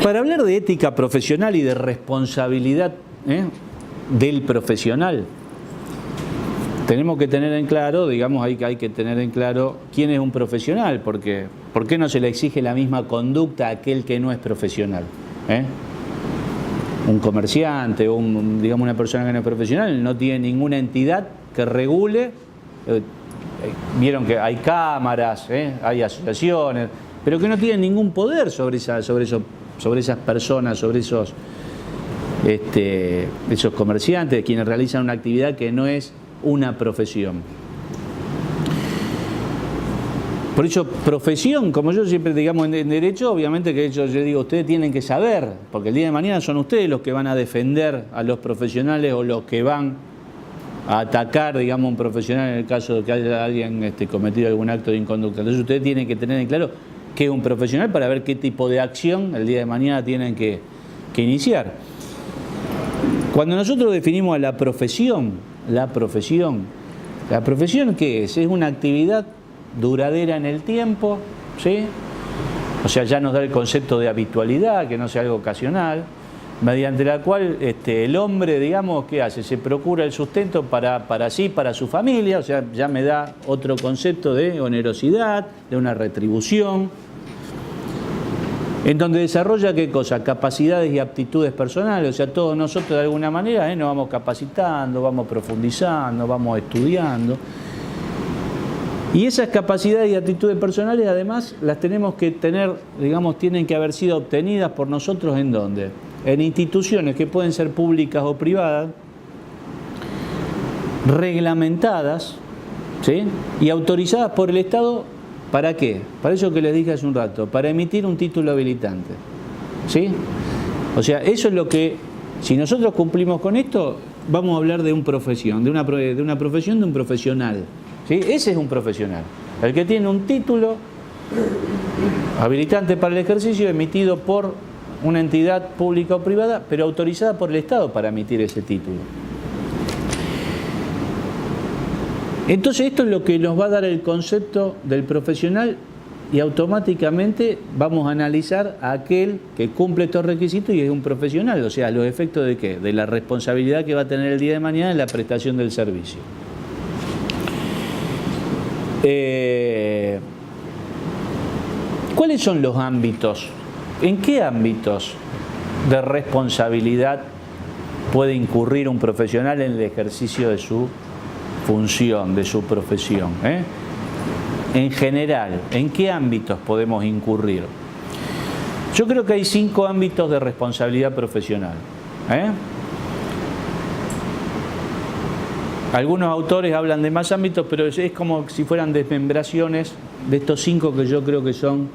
Para hablar de ética profesional y de responsabilidad del profesional, tenemos que tener en claro, digamos, hay que tener en claro quién es un profesional, porque ¿por qué no se le exige la misma conducta a aquel que no es profesional? Un comerciante o digamos una persona que no es profesional no tiene ninguna entidad que regule. Vieron que hay cámaras, hay asociaciones, pero que no tienen ningún poder sobre esas personas, sobre esos comerciantes, quienes realizan una actividad que no es una profesión. Por eso, profesión, como yo siempre digamos en derecho, obviamente que yo digo, ustedes tienen que saber, porque el día de mañana son ustedes los que van a defender a los profesionales o los que van a atacar, digamos, a un profesional en el caso de que haya alguien cometido algún acto de inconducta. Entonces ustedes tienen que tener en claro qué es un profesional para ver qué tipo de acción el día de mañana tienen que iniciar. Cuando nosotros definimos a la profesión, ¿qué es? Es una actividad duradera en el tiempo, ¿sí? O sea, ya nos da el concepto de habitualidad, que no sea algo ocasional, mediante la cual el hombre, digamos, ¿qué hace? Se procura el sustento para sí, para su familia, o sea, ya me da otro concepto de onerosidad, de una retribución, en donde desarrolla, ¿qué cosa? Capacidades y aptitudes personales, o sea, todos nosotros de alguna manera nos vamos capacitando, vamos profundizando, vamos estudiando. Y esas capacidades y actitudes personales, además, las tenemos que tener, digamos, tienen que haber sido obtenidas por nosotros ¿en dónde? En instituciones que pueden ser públicas o privadas, reglamentadas, ¿sí? Y autorizadas por el Estado, ¿para qué? Para eso que les dije hace un rato, para emitir un título habilitante, ¿sí? O sea, eso es lo que, si nosotros cumplimos con esto, vamos a hablar de una profesión, de una profesión de un profesional, ¿sí? Ese es un profesional, el que tiene un título habilitante para el ejercicio emitido por una entidad pública o privada, pero autorizada por el Estado para emitir ese título. Entonces esto es lo que nos va a dar el concepto del profesional y automáticamente vamos a analizar a aquel que cumple estos requisitos y es un profesional, o sea, los efectos de ¿qué? De la responsabilidad que va a tener el día de mañana en la prestación del servicio. ¿Cuáles son los ámbitos? ¿En qué ámbitos de responsabilidad puede incurrir un profesional en el ejercicio de su función, de su profesión? En general, ¿en qué ámbitos podemos incurrir? Yo creo que hay 5 ámbitos de responsabilidad profesional. Algunos autores hablan de más ámbitos, pero es como si fueran desmembraciones de estos 5 que yo creo que son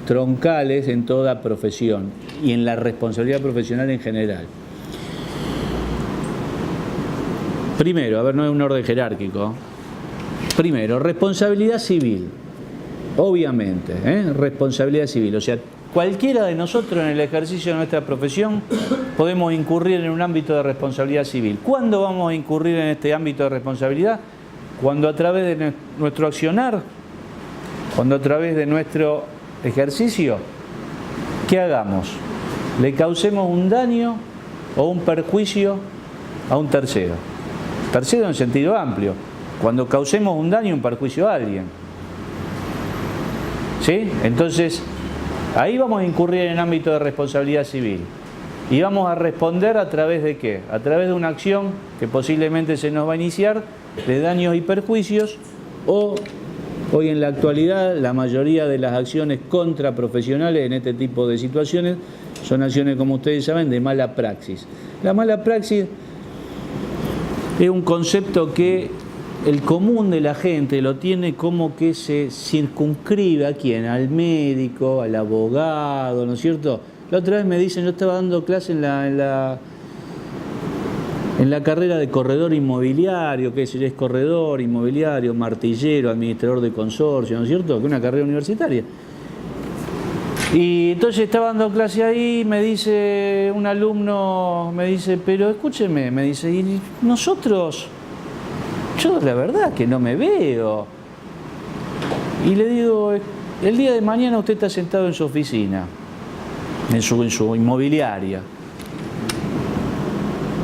troncales en toda profesión y en la responsabilidad profesional en general. Primero, a ver, no es un orden jerárquico. Primero, responsabilidad civil, obviamente, responsabilidad civil. O sea, cualquiera de nosotros en el ejercicio de nuestra profesión podemos incurrir en un ámbito de responsabilidad civil. ¿Cuándo vamos a incurrir en este ámbito de responsabilidad? Cuando a través de nuestro accionar, cuando a través de nuestro ejercicio, ¿qué hagamos? Le causemos un daño o un perjuicio a un tercero. Tercero en sentido amplio, cuando causemos un daño o un perjuicio a alguien. ¿Sí? Entonces, ahí vamos a incurrir en el ámbito de responsabilidad civil. Y vamos a responder a través de ¿qué? A través de una acción que posiblemente se nos va a iniciar de daños y perjuicios, o hoy en la actualidad la mayoría de las acciones contra profesionales en este tipo de situaciones son acciones, como ustedes saben, de mala praxis. La mala praxis es un concepto que el común de la gente lo tiene como que se circunscribe ¿a quién? Al médico, al abogado, ¿no es cierto? La otra vez me dicen, yo estaba dando clase en la carrera de corredor inmobiliario, que es corredor inmobiliario, martillero, administrador de consorcio, ¿no es cierto? Que es una carrera universitaria. Y entonces estaba dando clase ahí, me dice un alumno, me dice, pero escúcheme, me dice, y nosotros, yo la verdad que no me veo. Y le digo, el día de mañana usted está sentado en su oficina, en su inmobiliaria.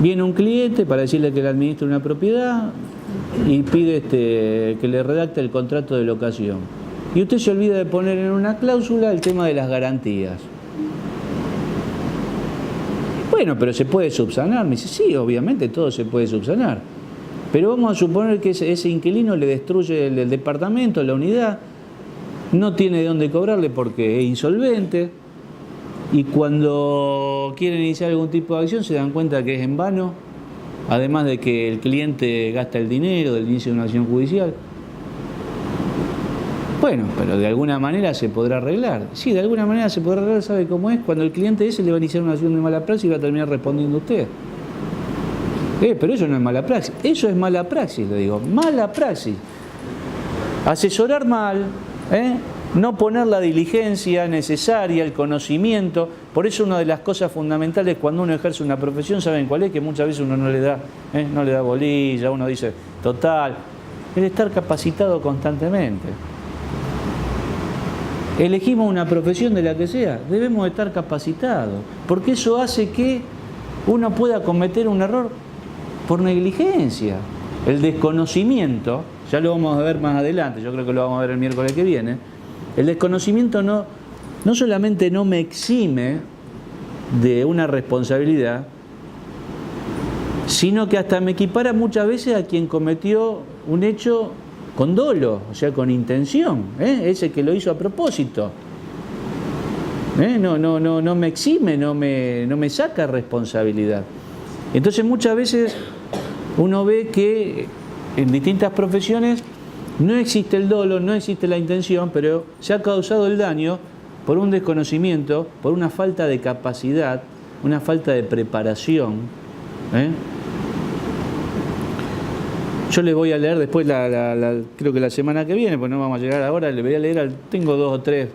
Viene un cliente para decirle que le administra una propiedad y pide que le redacte el contrato de locación. Y usted se olvida de poner en una cláusula el tema de las garantías. Bueno, pero se puede subsanar. Me dice, sí, obviamente todo se puede subsanar. Pero vamos a suponer que ese inquilino le destruye el departamento, la unidad, no tiene de dónde cobrarle porque es insolvente, y cuando quieren iniciar algún tipo de acción se dan cuenta que es en vano, además de que el cliente gasta el dinero del inicio de una acción judicial. Bueno, pero de alguna manera se podrá arreglar. Sí, de alguna manera se podrá arreglar, ¿sabe cómo es? Cuando el cliente ese le va a iniciar una acción de mala praxis y va a terminar respondiendo usted. Pero eso no es mala praxis. Eso es mala praxis, le digo. Mala praxis. Asesorar mal, no poner la diligencia necesaria, el conocimiento. Por eso una de las cosas fundamentales cuando uno ejerce una profesión, ¿saben cuál es? Que muchas veces uno no le da bolilla, uno dice, total, es estar capacitado constantemente. Elegimos una profesión de la que sea, debemos estar capacitados, porque eso hace que uno pueda cometer un error por negligencia. El desconocimiento, ya lo vamos a ver más adelante, yo creo que lo vamos a ver el miércoles que viene, el desconocimiento no solamente no me exime de una responsabilidad, sino que hasta me equipara muchas veces a quien cometió un hecho con dolo, o sea, con intención, ese que lo hizo a propósito. No me exime, no me saca responsabilidad. Entonces muchas veces uno ve que en distintas profesiones no existe el dolo, no existe la intención, pero se ha causado el daño por un desconocimiento, por una falta de capacidad, una falta de preparación. Yo les voy a leer después, creo que la semana que viene, pues no vamos a llegar ahora, les voy a leer, tengo 2 o 3,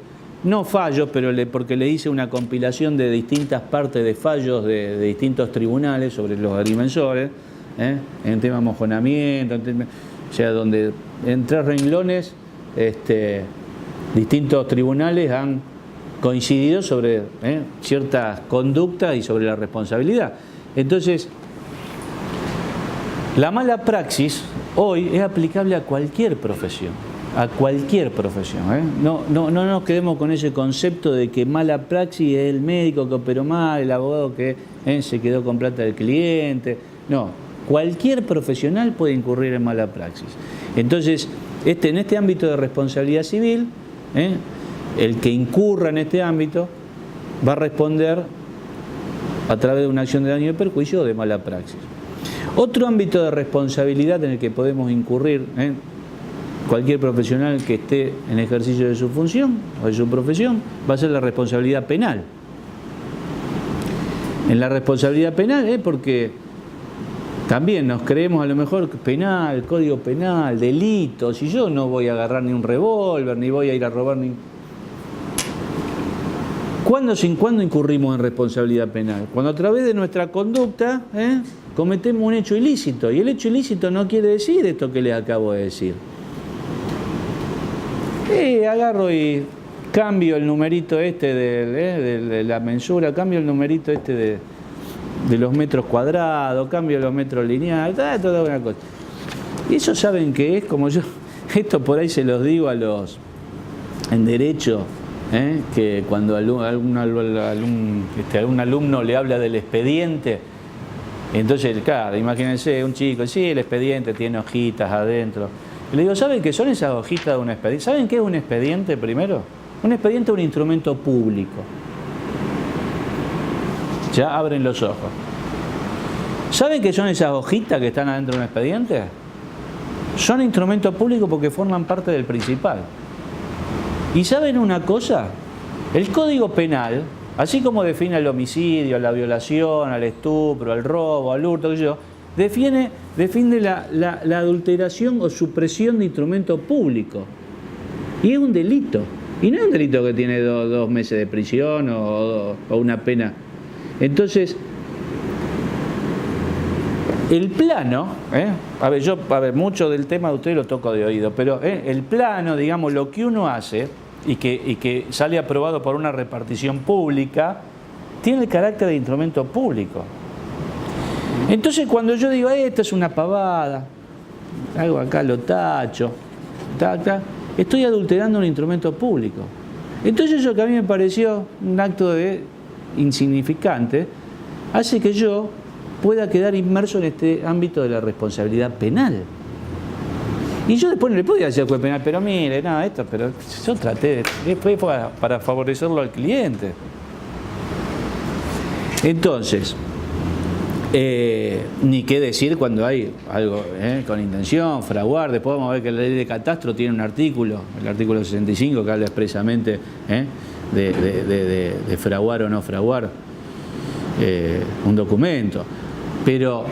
no fallos, pero porque le hice una compilación de distintas partes de fallos de distintos tribunales sobre los agrimensores, en tema de mojonamiento, o sea, donde en 3 renglones distintos tribunales han coincidido sobre ciertas conductas y sobre la responsabilidad. Entonces, la mala praxis hoy es aplicable a cualquier profesión, No nos quedemos con ese concepto de que mala praxis es el médico que operó mal, el abogado que se quedó con plata del cliente. No, cualquier profesional puede incurrir en mala praxis. Entonces, en este ámbito de responsabilidad civil, el que incurra en este ámbito va a responder a través de una acción de daño y perjuicio o de mala praxis. Otro ámbito de responsabilidad en el que podemos incurrir, cualquier profesional que esté en ejercicio de su función o de su profesión, va a ser la responsabilidad penal. En la responsabilidad penal porque también nos creemos a lo mejor penal, código penal, delitos, y yo no voy a agarrar ni un revólver, ni voy a ir a robar ni... ¿Cuándo incurrimos en responsabilidad penal? Cuando a través de nuestra conducta cometemos un hecho ilícito. Y el hecho ilícito no quiere decir esto que les acabo de decir. Agarro y cambio el numerito de la mensura, cambio el numerito de los metros cuadrados, cambio los metros lineales, toda una cosa. Y eso saben que es como yo, esto por ahí se los digo en derecho, que cuando algún alumno le habla del expediente, entonces, claro, imagínense un chico, sí, el expediente tiene hojitas adentro. Y le digo, ¿saben qué son esas hojitas de un expediente? ¿Saben qué es un expediente primero? Un expediente es un instrumento público. Ya abren los ojos. ¿Saben qué son esas hojitas que están adentro de un expediente? Son instrumentos públicos porque forman parte del principal. ¿Y saben una cosa? El Código Penal, así como define el homicidio, la violación, al estupro, al robo, al hurto, define la adulteración o supresión de instrumento público. Y es un delito. Y no es un delito que tiene 2 meses de prisión o una pena. Entonces, el plano, mucho del tema de ustedes lo toco de oído, pero el plano, digamos, lo que uno hace y que sale aprobado por una repartición pública, tiene el carácter de instrumento público. Entonces, cuando yo digo, esto es una pavada, algo acá lo tacho, estoy adulterando un instrumento público. Entonces, eso que a mí me pareció un acto insignificante, hace que yo pueda quedar inmerso en este ámbito de la responsabilidad penal. Y yo después no le podía decir al juez penal, pero mire, pero yo traté, después para favorecerlo al cliente. Entonces, ni qué decir cuando hay algo con intención, fraguar. Después vamos a ver que la ley de catastro tiene un artículo, el artículo 65, que habla expresamente de fraguar o no fraguar un documento. Pero,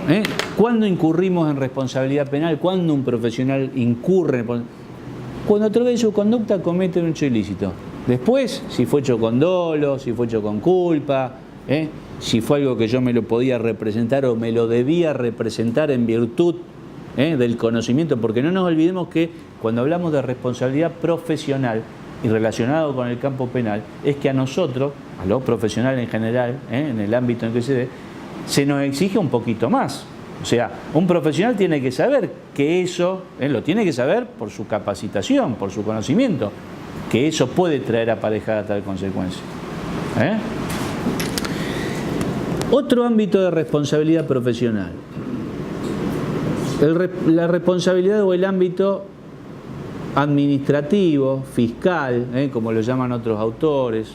¿cuándo incurrimos en responsabilidad penal? ¿Cuándo un profesional incurre? Cuando a través de su conducta comete un hecho ilícito. Después, si fue hecho con dolo, si fue hecho con culpa, si fue algo que yo me lo podía representar o me lo debía representar en virtud del conocimiento, porque no nos olvidemos que cuando hablamos de responsabilidad profesional y relacionado con el campo penal, es que a nosotros, a los profesionales en general, en el ámbito en que se nos exige un poquito más. O sea, un profesional tiene que saber que eso, lo tiene que saber por su capacitación, por su conocimiento, que eso puede traer aparejada tal consecuencia. Otro ámbito de responsabilidad profesional. La responsabilidad o el ámbito administrativo, fiscal, como lo llaman otros autores.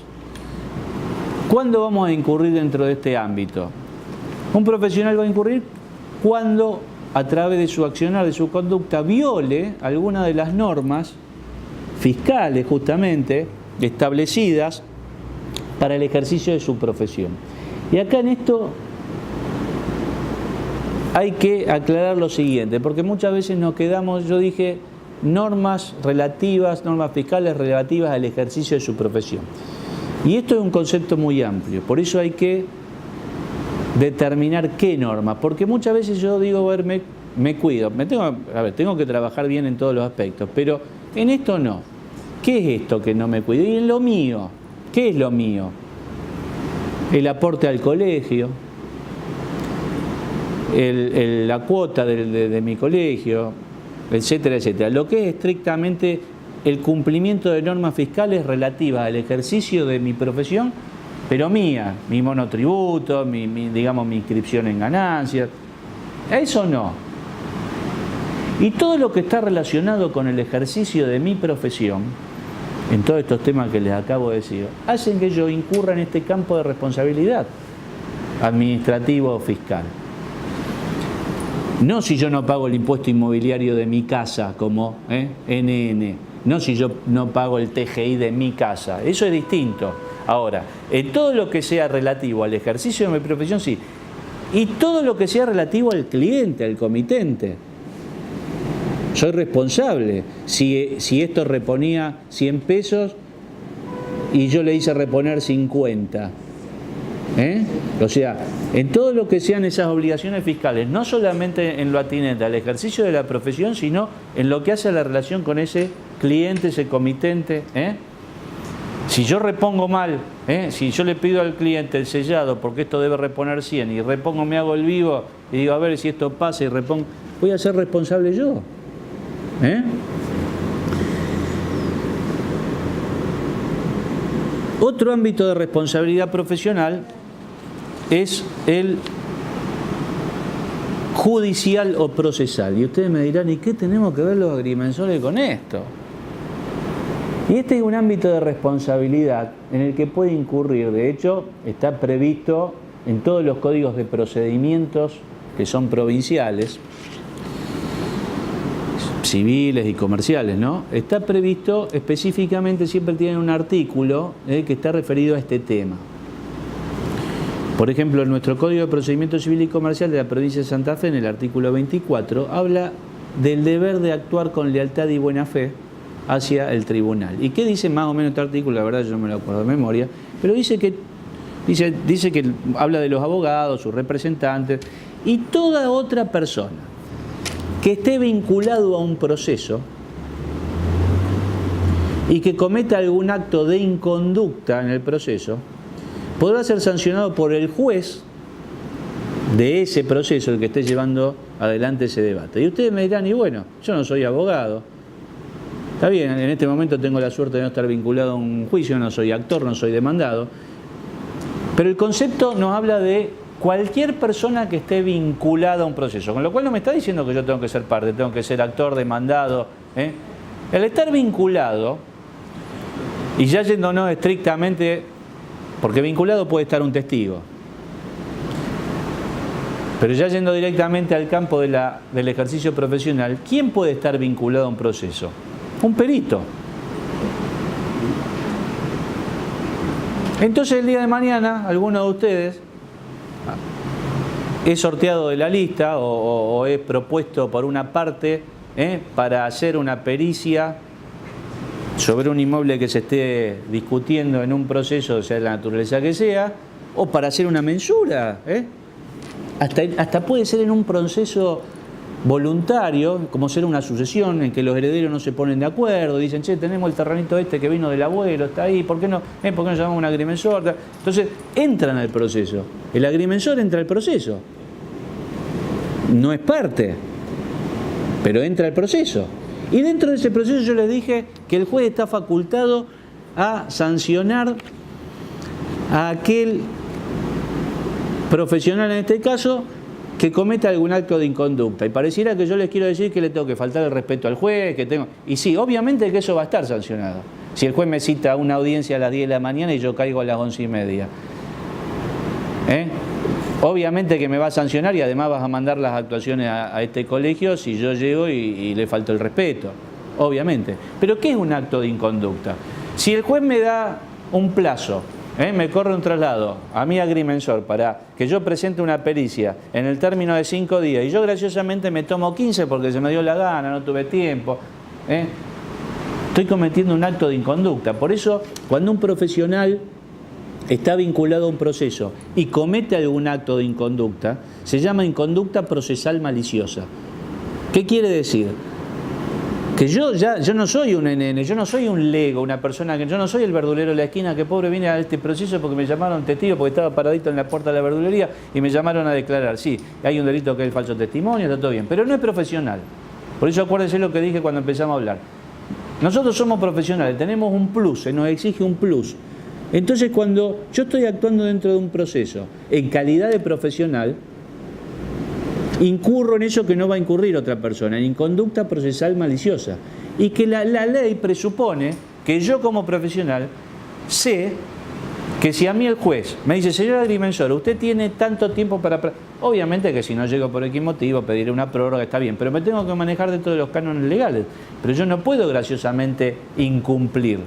¿Cuándo vamos a incurrir dentro de este ámbito? Un profesional va a incurrir cuando, a través de su accionar, de su conducta, viole alguna de las normas fiscales, justamente, establecidas para el ejercicio de su profesión. Y acá en esto hay que aclarar lo siguiente, porque muchas veces nos quedamos, yo dije, normas fiscales relativas al ejercicio de su profesión. Y esto es un concepto muy amplio, por eso hay que determinar qué normas, porque muchas veces yo digo, a ver, me cuido, tengo que trabajar bien en todos los aspectos, pero en esto no. ¿Qué es esto que no me cuido? Y en lo mío, ¿qué es lo mío? El aporte al colegio, la cuota de mi colegio, etcétera, etcétera. Lo que es estrictamente el cumplimiento de normas fiscales relativas al ejercicio de mi profesión, pero mía, mi monotributo, mi inscripción en ganancias, eso no. Y todo lo que está relacionado con el ejercicio de mi profesión, en todos estos temas que les acabo de decir, hacen que yo incurra en este campo de responsabilidad administrativo o fiscal. No si yo no pago el impuesto inmobiliario de mi casa como NN, no si yo no pago el TGI de mi casa, eso es distinto. Ahora, en todo lo que sea relativo al ejercicio de mi profesión, sí, y todo lo que sea relativo al cliente, al comitente. Soy responsable. Si esto reponía 100 pesos y yo le hice reponer 50. O sea, en todo lo que sean esas obligaciones fiscales, no solamente en lo atinente al ejercicio de la profesión, sino en lo que hace a la relación con ese cliente, ese comitente. Si yo repongo mal, si yo le pido al cliente el sellado porque esto debe reponer 100 y repongo, me hago el vivo y digo a ver si esto pasa y repongo, voy a ser responsable yo. Otro ámbito de responsabilidad profesional es el judicial o procesal. Y ustedes me dirán, ¿y qué tenemos que ver los agrimensores con esto? Y este es un ámbito de responsabilidad en el que puede incurrir, de hecho, está previsto en todos los códigos de procedimientos que son provinciales, civiles y comerciales, ¿no? Está previsto específicamente, siempre tienen un artículo que está referido a este tema. Por ejemplo, en nuestro Código de Procedimiento Civil y Comercial de la provincia de Santa Fe, en el artículo 24, habla del deber de actuar con lealtad y buena fe hacia el tribunal. ¿Y qué dice más o menos este artículo? La verdad yo no me lo acuerdo de memoria, pero dice que habla de los abogados, sus representantes y toda otra persona que esté vinculado a un proceso y que cometa algún acto de inconducta en el proceso, podrá ser sancionado por el juez de ese proceso, el que esté llevando adelante ese debate. Y ustedes me dirán, y bueno, yo no soy abogado, está bien, en este momento tengo la suerte de no estar vinculado a un juicio, no soy actor, no soy demandado, pero el concepto nos habla de cualquier persona que esté vinculada a un proceso, con lo cual no me está diciendo que yo tengo que ser parte, tengo que ser actor, demandado. El estar vinculado, y ya yéndonos estrictamente, porque vinculado puede estar un testigo, pero ya yendo directamente al campo del ejercicio profesional, ¿quién puede estar vinculado a un proceso? Un perito. Entonces el día de mañana, alguno de ustedes es sorteado de la lista o es propuesto por una parte para hacer una pericia sobre un inmueble que se esté discutiendo en un proceso, sea de la naturaleza que sea, o para hacer una mensura. Hasta puede ser en un proceso voluntario, como ser una sucesión en que los herederos no se ponen de acuerdo, dicen, che, tenemos el terrenito este que vino del abuelo, está ahí, ¿por qué no llamamos un agrimensor? Entonces, entran al proceso. El agrimensor entra al proceso. No es parte, pero entra al proceso. Y dentro de ese proceso yo les dije que el juez está facultado a sancionar a aquel profesional, en este caso, que cometa algún acto de inconducta. Y pareciera que yo les quiero decir que le tengo que faltar el respeto al juez, que tengo... Y sí, obviamente que eso va a estar sancionado. Si el juez me cita a una audiencia a las 10 de la mañana y yo caigo a las 11:30. Obviamente que me va a sancionar y además vas a mandar las actuaciones a este colegio si yo llego y le falto el respeto. Obviamente. Pero ¿qué es un acto de inconducta? Si el juez me da un plazo, me corre un traslado a mi agrimensor para que yo presente una pericia en el término de 5 días y yo graciosamente me tomo 15 porque se me dio la gana, no tuve tiempo, estoy cometiendo un acto de inconducta. Por eso, cuando un profesional está vinculado a un proceso y comete algún acto de inconducta, se llama inconducta procesal maliciosa. ¿Qué quiere decir? Que yo no soy un NN, yo no soy un lego, una persona que yo no soy el verdulero de la esquina que pobre vine a este proceso porque me llamaron testigo, porque estaba paradito en la puerta de la verdulería y me llamaron a declarar. Sí, hay un delito que es el falso testimonio, está todo bien, pero no es profesional. Por eso acuérdense lo que dije cuando empezamos a hablar. Nosotros somos profesionales, tenemos un plus, se nos exige un plus. Entonces cuando yo estoy actuando dentro de un proceso en calidad de profesional, incurro en eso que no va a incurrir otra persona, en inconducta procesal maliciosa. Y que la ley presupone que yo como profesional sé que si a mí el juez me dice, señor agrimensor, usted tiene tanto tiempo para... Obviamente que si no llego por X motivo, pediré una prórroga, está bien, pero me tengo que manejar dentro de los cánones legales. Pero yo no puedo graciosamente incumplir.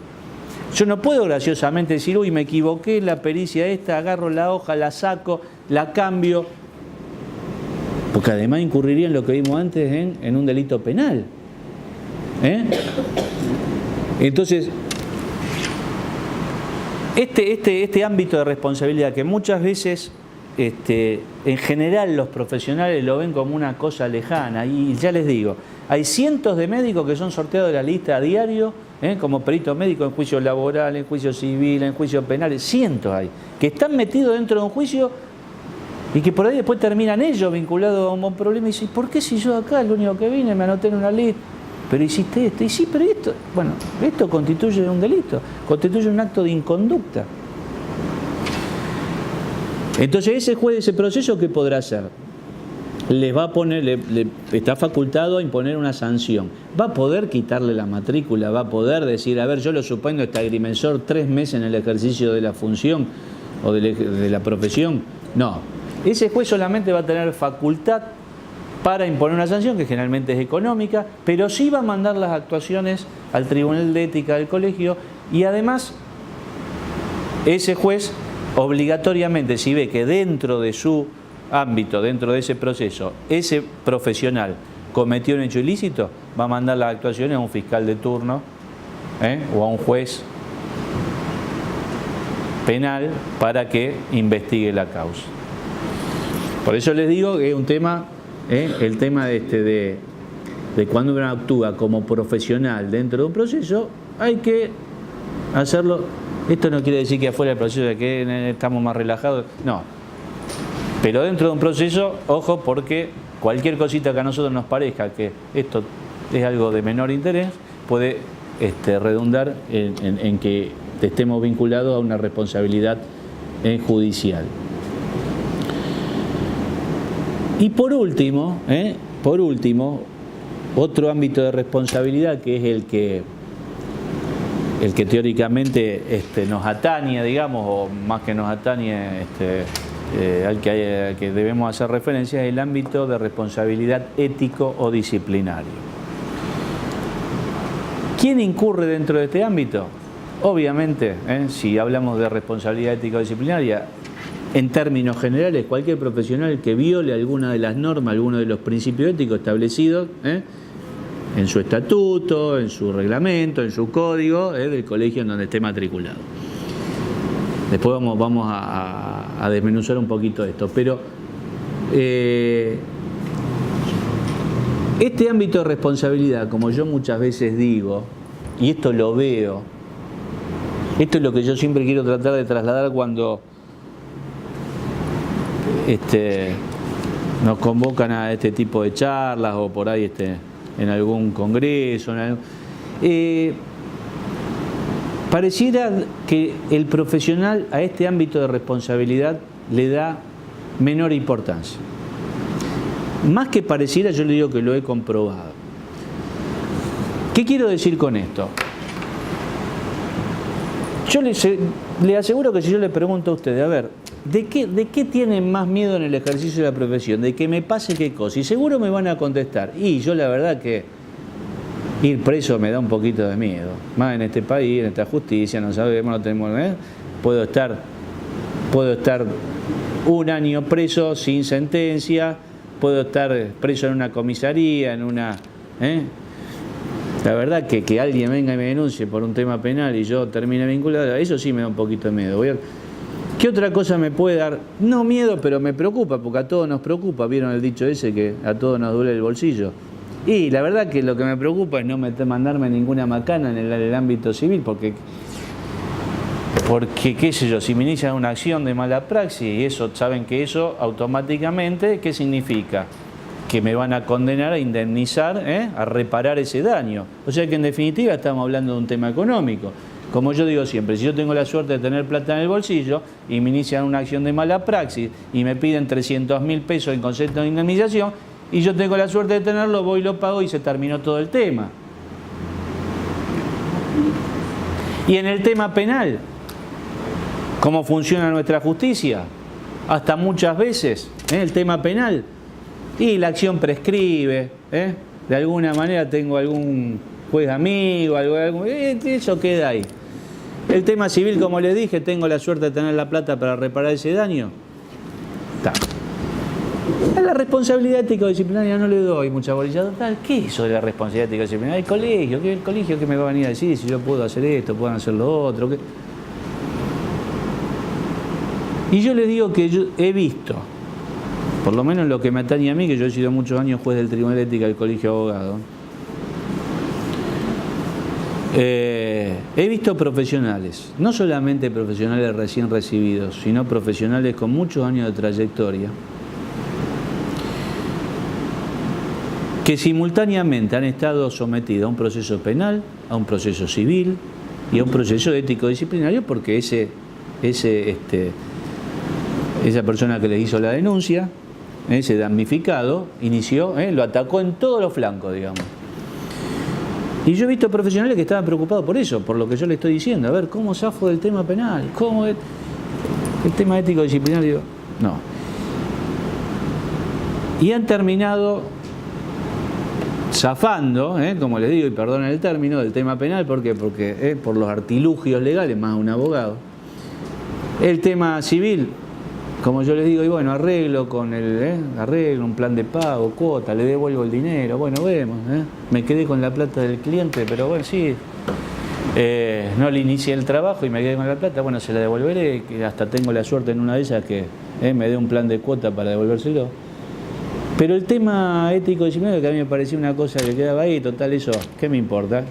Yo no puedo graciosamente decir, uy, me equivoqué en la pericia esta, agarro la hoja, la saco, la cambio... Porque además incurriría en lo que vimos antes en un delito penal. Entonces, este ámbito de responsabilidad que muchas veces, en general los profesionales lo ven como una cosa lejana, y ya les digo, hay cientos de médicos que son sorteados de la lista a diario, como perito médico en juicio laboral, en juicio civil, en juicios penales, cientos hay, que están metidos dentro de un juicio y que por ahí después terminan ellos vinculados a un problema y dicen, ¿por qué si yo acá, lo único que vine, me anoté en una lista? Pero hiciste esto, y sí, pero esto, bueno, esto constituye un delito, constituye un acto de inconducta. Entonces ese juez, ese proceso, ¿qué podrá hacer? Les va a poner, está facultado a imponer una sanción. Va a poder quitarle la matrícula, va a poder decir, a ver, yo lo suspendo a este agrimensor 3 meses en el ejercicio de la función o de la profesión. No. Ese juez solamente va a tener facultad para imponer una sanción, que generalmente es económica, pero sí va a mandar las actuaciones al Tribunal de Ética del colegio y además ese juez obligatoriamente, si ve que dentro de su ámbito, dentro de ese proceso, ese profesional cometió un hecho ilícito, va a mandar las actuaciones a un fiscal de turno o a un juez penal para que investigue la causa. Por eso les digo que es un tema, el tema de cuando uno actúa como profesional dentro de un proceso, hay que hacerlo. Esto no quiere decir que afuera del proceso de que estamos más relajados, no. Pero dentro de un proceso, ojo, porque cualquier cosita que a nosotros nos parezca que esto es algo de menor interés, puede redundar en que estemos vinculados a una responsabilidad judicial. Y por último, otro ámbito de responsabilidad que es el que teóricamente nos atañe, digamos, o más que nos atañe, al que debemos hacer referencia, es el ámbito de responsabilidad ético o disciplinario. ¿Quién incurre dentro de este ámbito? Obviamente, si hablamos de responsabilidad ética o disciplinaria, en términos generales, cualquier profesional que viole alguna de las normas, alguno de los principios éticos establecidos en su estatuto, en su reglamento, en su código del colegio en donde esté matriculado. Después vamos a desmenuzar un poquito esto, pero este ámbito de responsabilidad, como yo muchas veces digo, y esto lo veo, esto es lo que yo siempre quiero tratar de trasladar cuando nos convocan a este tipo de charlas o por ahí en algún congreso. Pareciera que el profesional a este ámbito de responsabilidad le da menor importancia. Más que pareciera, yo le digo que lo he comprobado. ¿Qué quiero decir con esto? Yo le aseguro que si yo le pregunto a ustedes, a ver, ¿de qué tienen más miedo en el ejercicio de la profesión? ¿De que me pase qué cosa? Y seguro me van a contestar. Y yo la verdad que ir preso me da un poquito de miedo. Más en este país, en esta justicia, no sabemos, no tenemos... Puedo estar 1 año preso sin sentencia, puedo estar preso en una comisaría, en una... La verdad que alguien venga y me denuncie por un tema penal y yo termine vinculado, eso sí me da un poquito de miedo. ¿Qué otra cosa me puede dar? No miedo, pero me preocupa, porque a todos nos preocupa. ¿Vieron el dicho ese que a todos nos duele el bolsillo? Y la verdad que lo que me preocupa es no mandarme ninguna macana en el ámbito civil, porque qué sé yo, si me inician una acción de mala praxis, y eso, saben que eso automáticamente, ¿qué significa? Que me van a condenar a indemnizar, a reparar ese daño. O sea que en definitiva estamos hablando de un tema económico. Como yo digo siempre, si yo tengo la suerte de tener plata en el bolsillo y me inician una acción de mala praxis y me piden 300.000 pesos en concepto de indemnización y yo tengo la suerte de tenerlo, voy y lo pago y se terminó todo el tema. Y en el tema penal, ¿cómo funciona nuestra justicia? Hasta muchas veces, el tema penal, y la acción prescribe, de alguna manera tengo algún juez amigo, eso queda ahí. El tema civil, como les dije, tengo la suerte de tener la plata para reparar ese daño. Está. A la responsabilidad ético-disciplinaria no le doy mucha bolilla. ¿Qué es eso de la responsabilidad ético-disciplinaria? El colegio que me va a venir a decir si yo puedo hacer esto, puedo hacer lo otro. Y yo les digo que yo he visto, por lo menos lo que me atañe a mí, que yo he sido muchos años juez del Tribunal de Ética del Colegio de Abogados, he visto profesionales, no solamente profesionales recién recibidos, sino profesionales con muchos años de trayectoria, que simultáneamente han estado sometidos a un proceso penal, a un proceso civil y a un proceso ético-disciplinario, porque esa persona que le hizo la denuncia, ese damnificado, inició, lo atacó en todos los flancos, digamos. Y yo he visto profesionales que estaban preocupados por eso, por lo que yo le estoy diciendo. A ver, ¿cómo zafo del tema penal? ¿Cómo es el tema ético-disciplinario? No. Y han terminado zafando, como les digo, y perdonen el término, del tema penal. ¿Por qué? Porque por los artilugios legales, más un abogado. El tema civil, como yo les digo, y bueno, arreglo con arreglo, un plan de pago, cuota, le devuelvo el dinero, bueno, vemos, me quedé con la plata del cliente, pero bueno, sí, no le inicié el trabajo y me quedé con la plata, bueno, se la devolveré, que hasta tengo la suerte en una de ellas que me dé un plan de cuota para devolvérselo. Pero el tema ético-disciplinario, que a mí me parecía una cosa que quedaba ahí, total, eso, ¿qué me importa?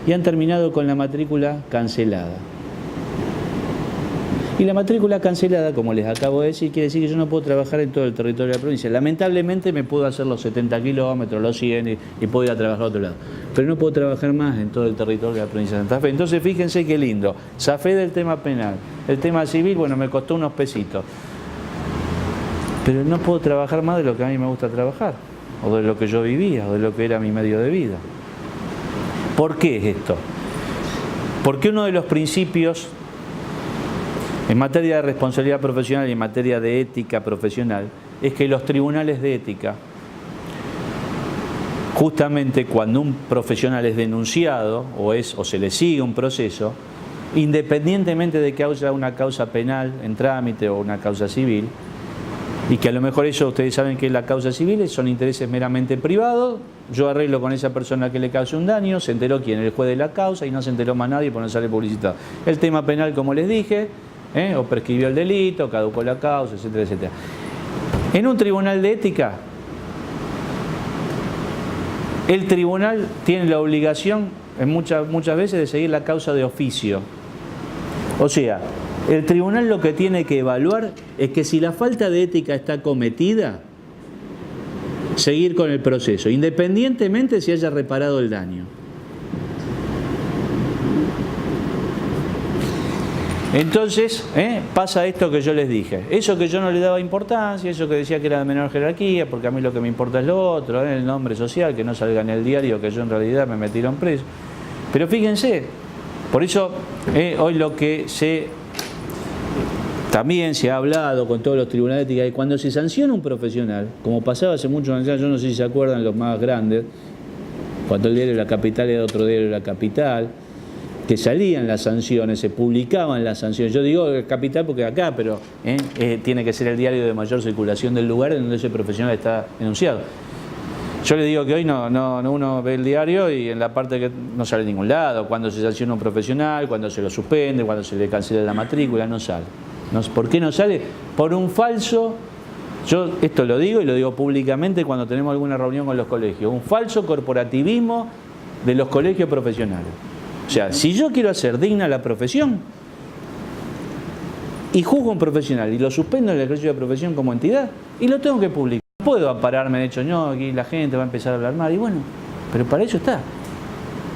Y han terminado con la matrícula cancelada. Y la matrícula cancelada, como les acabo de decir, quiere decir que yo no puedo trabajar en todo el territorio de la provincia. Lamentablemente me puedo hacer los 70 kilómetros, los 100 y puedo ir a trabajar a otro lado. Pero no puedo trabajar más en todo el territorio de la provincia de Santa Fe. Entonces fíjense qué lindo. Zafé del tema penal. El tema civil, bueno, me costó unos pesitos. Pero no puedo trabajar más de lo que a mí me gusta trabajar. O de lo que yo vivía, o de lo que era mi medio de vida. ¿Por qué es esto? Porque uno de los principios en materia de responsabilidad profesional y en materia de ética profesional, es que los tribunales de ética, justamente cuando un profesional es denunciado o se le sigue un proceso, independientemente de que haya una causa penal en trámite o una causa civil, y que a lo mejor eso ustedes saben que la causa civil son intereses meramente privados, yo arreglo con esa persona que le cause un daño, se enteró quién es el juez de la causa y no se enteró más nadie por no sale publicitado. El tema penal, como les dije, o prescribió el delito, caducó la causa, etcétera, etcétera. En un tribunal de ética, el tribunal tiene la obligación, muchas veces, de seguir la causa de oficio. O sea, el tribunal lo que tiene que evaluar es que si la falta de ética está cometida, seguir con el proceso, independientemente si haya reparado el daño. Entonces, pasa esto que yo les dije. Eso que yo no le daba importancia, eso que decía que era de menor jerarquía, porque a mí lo que me importa es lo otro, el nombre social, que no salga en el diario, que yo en realidad me metieron preso. Pero fíjense, por eso hoy lo que también se ha hablado con todos los tribunales de ética, y cuando se sanciona un profesional, como pasaba hace muchos años, yo no sé si se acuerdan los más grandes, cuando el diario La Capital era otro diario La Capital, que salían las sanciones, se publicaban las sanciones. Yo digo Capital porque acá, pero tiene que ser el diario de mayor circulación del lugar en donde ese profesional está enunciado. Yo le digo que hoy uno ve el diario y en la parte que no sale a ningún lado, cuando se sanciona un profesional, cuando se lo suspende, cuando se le cancela la matrícula, no sale. ¿Por qué no sale? Por un falso, yo esto lo digo y lo digo públicamente cuando tenemos alguna reunión con los colegios, un falso corporativismo de los colegios profesionales. O sea, si yo quiero hacer digna la profesión y juzgo a un profesional y lo suspendo en el ejercicio de profesión como entidad y lo tengo que publicar. No puedo ampararme, de hecho, no, aquí la gente va a empezar a hablar mal y bueno, pero para eso está.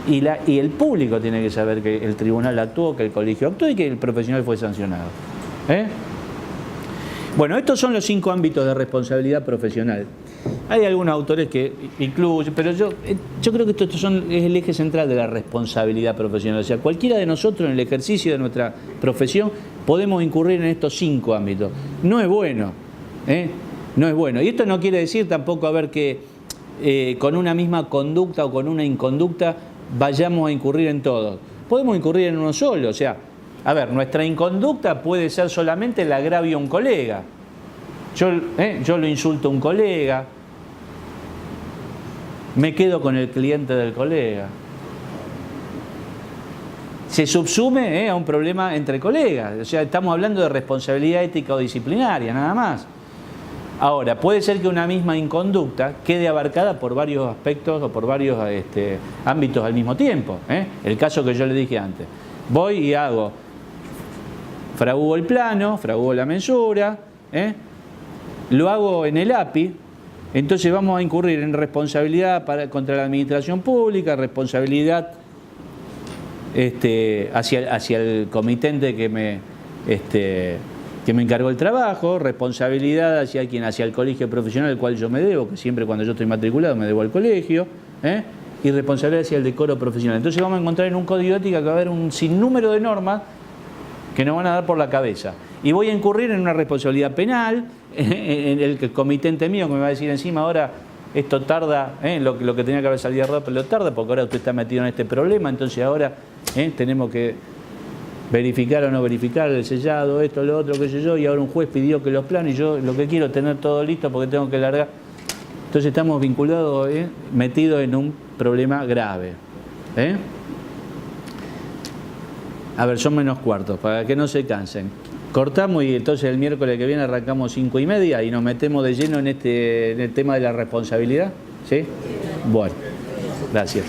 Y el público tiene que saber que el tribunal actuó, que el colegio actuó y que el profesional fue sancionado. Bueno, estos son los 5 ámbitos de responsabilidad profesional. Hay algunos autores que incluyen, pero yo creo que es el eje central de la responsabilidad profesional. O sea, cualquiera de nosotros en el ejercicio de nuestra profesión podemos incurrir en estos 5 ámbitos. No es bueno, no es bueno. Y esto no quiere decir tampoco a ver que con una misma conducta o con una inconducta vayamos a incurrir en todos. Podemos incurrir en uno solo, o sea, a ver, nuestra inconducta puede ser solamente el agravio a un colega. Yo lo insulto a un colega, me quedo con el cliente del colega. Se subsume a un problema entre colegas. O sea, estamos hablando de responsabilidad ética o disciplinaria, nada más. Ahora, puede ser que una misma inconducta quede abarcada por varios aspectos o por varios ámbitos al mismo tiempo. El caso que yo le dije antes. Voy y fraguo el plano, fraguo la mensura, lo hago en el API, entonces vamos a incurrir en responsabilidad contra la administración pública, responsabilidad hacia el comitente que me encargó el trabajo, responsabilidad hacia el colegio profesional al cual yo me debo, que siempre cuando yo estoy matriculado me debo al colegio, y responsabilidad hacia el decoro profesional. Entonces vamos a encontrar en un código ético que va a haber un sinnúmero de normas que nos van a dar por la cabeza. Y voy a incurrir en una responsabilidad penal, en el comitente mío que me va a decir encima ahora esto tarda, lo que tenía que haber salido rápido lo tarda porque ahora usted está metido en este problema, entonces ahora tenemos que verificar o no verificar el sellado, esto, lo otro, qué sé yo, y ahora un juez pidió que los planes y yo lo que quiero es tener todo listo porque tengo que largar. Entonces estamos vinculados, metidos en un problema grave. A ver, son -4, para que no se cansen. Cortamos y entonces el miércoles que viene arrancamos 5:30 y nos metemos de lleno en el tema de la responsabilidad. ¿Sí? Bueno, gracias.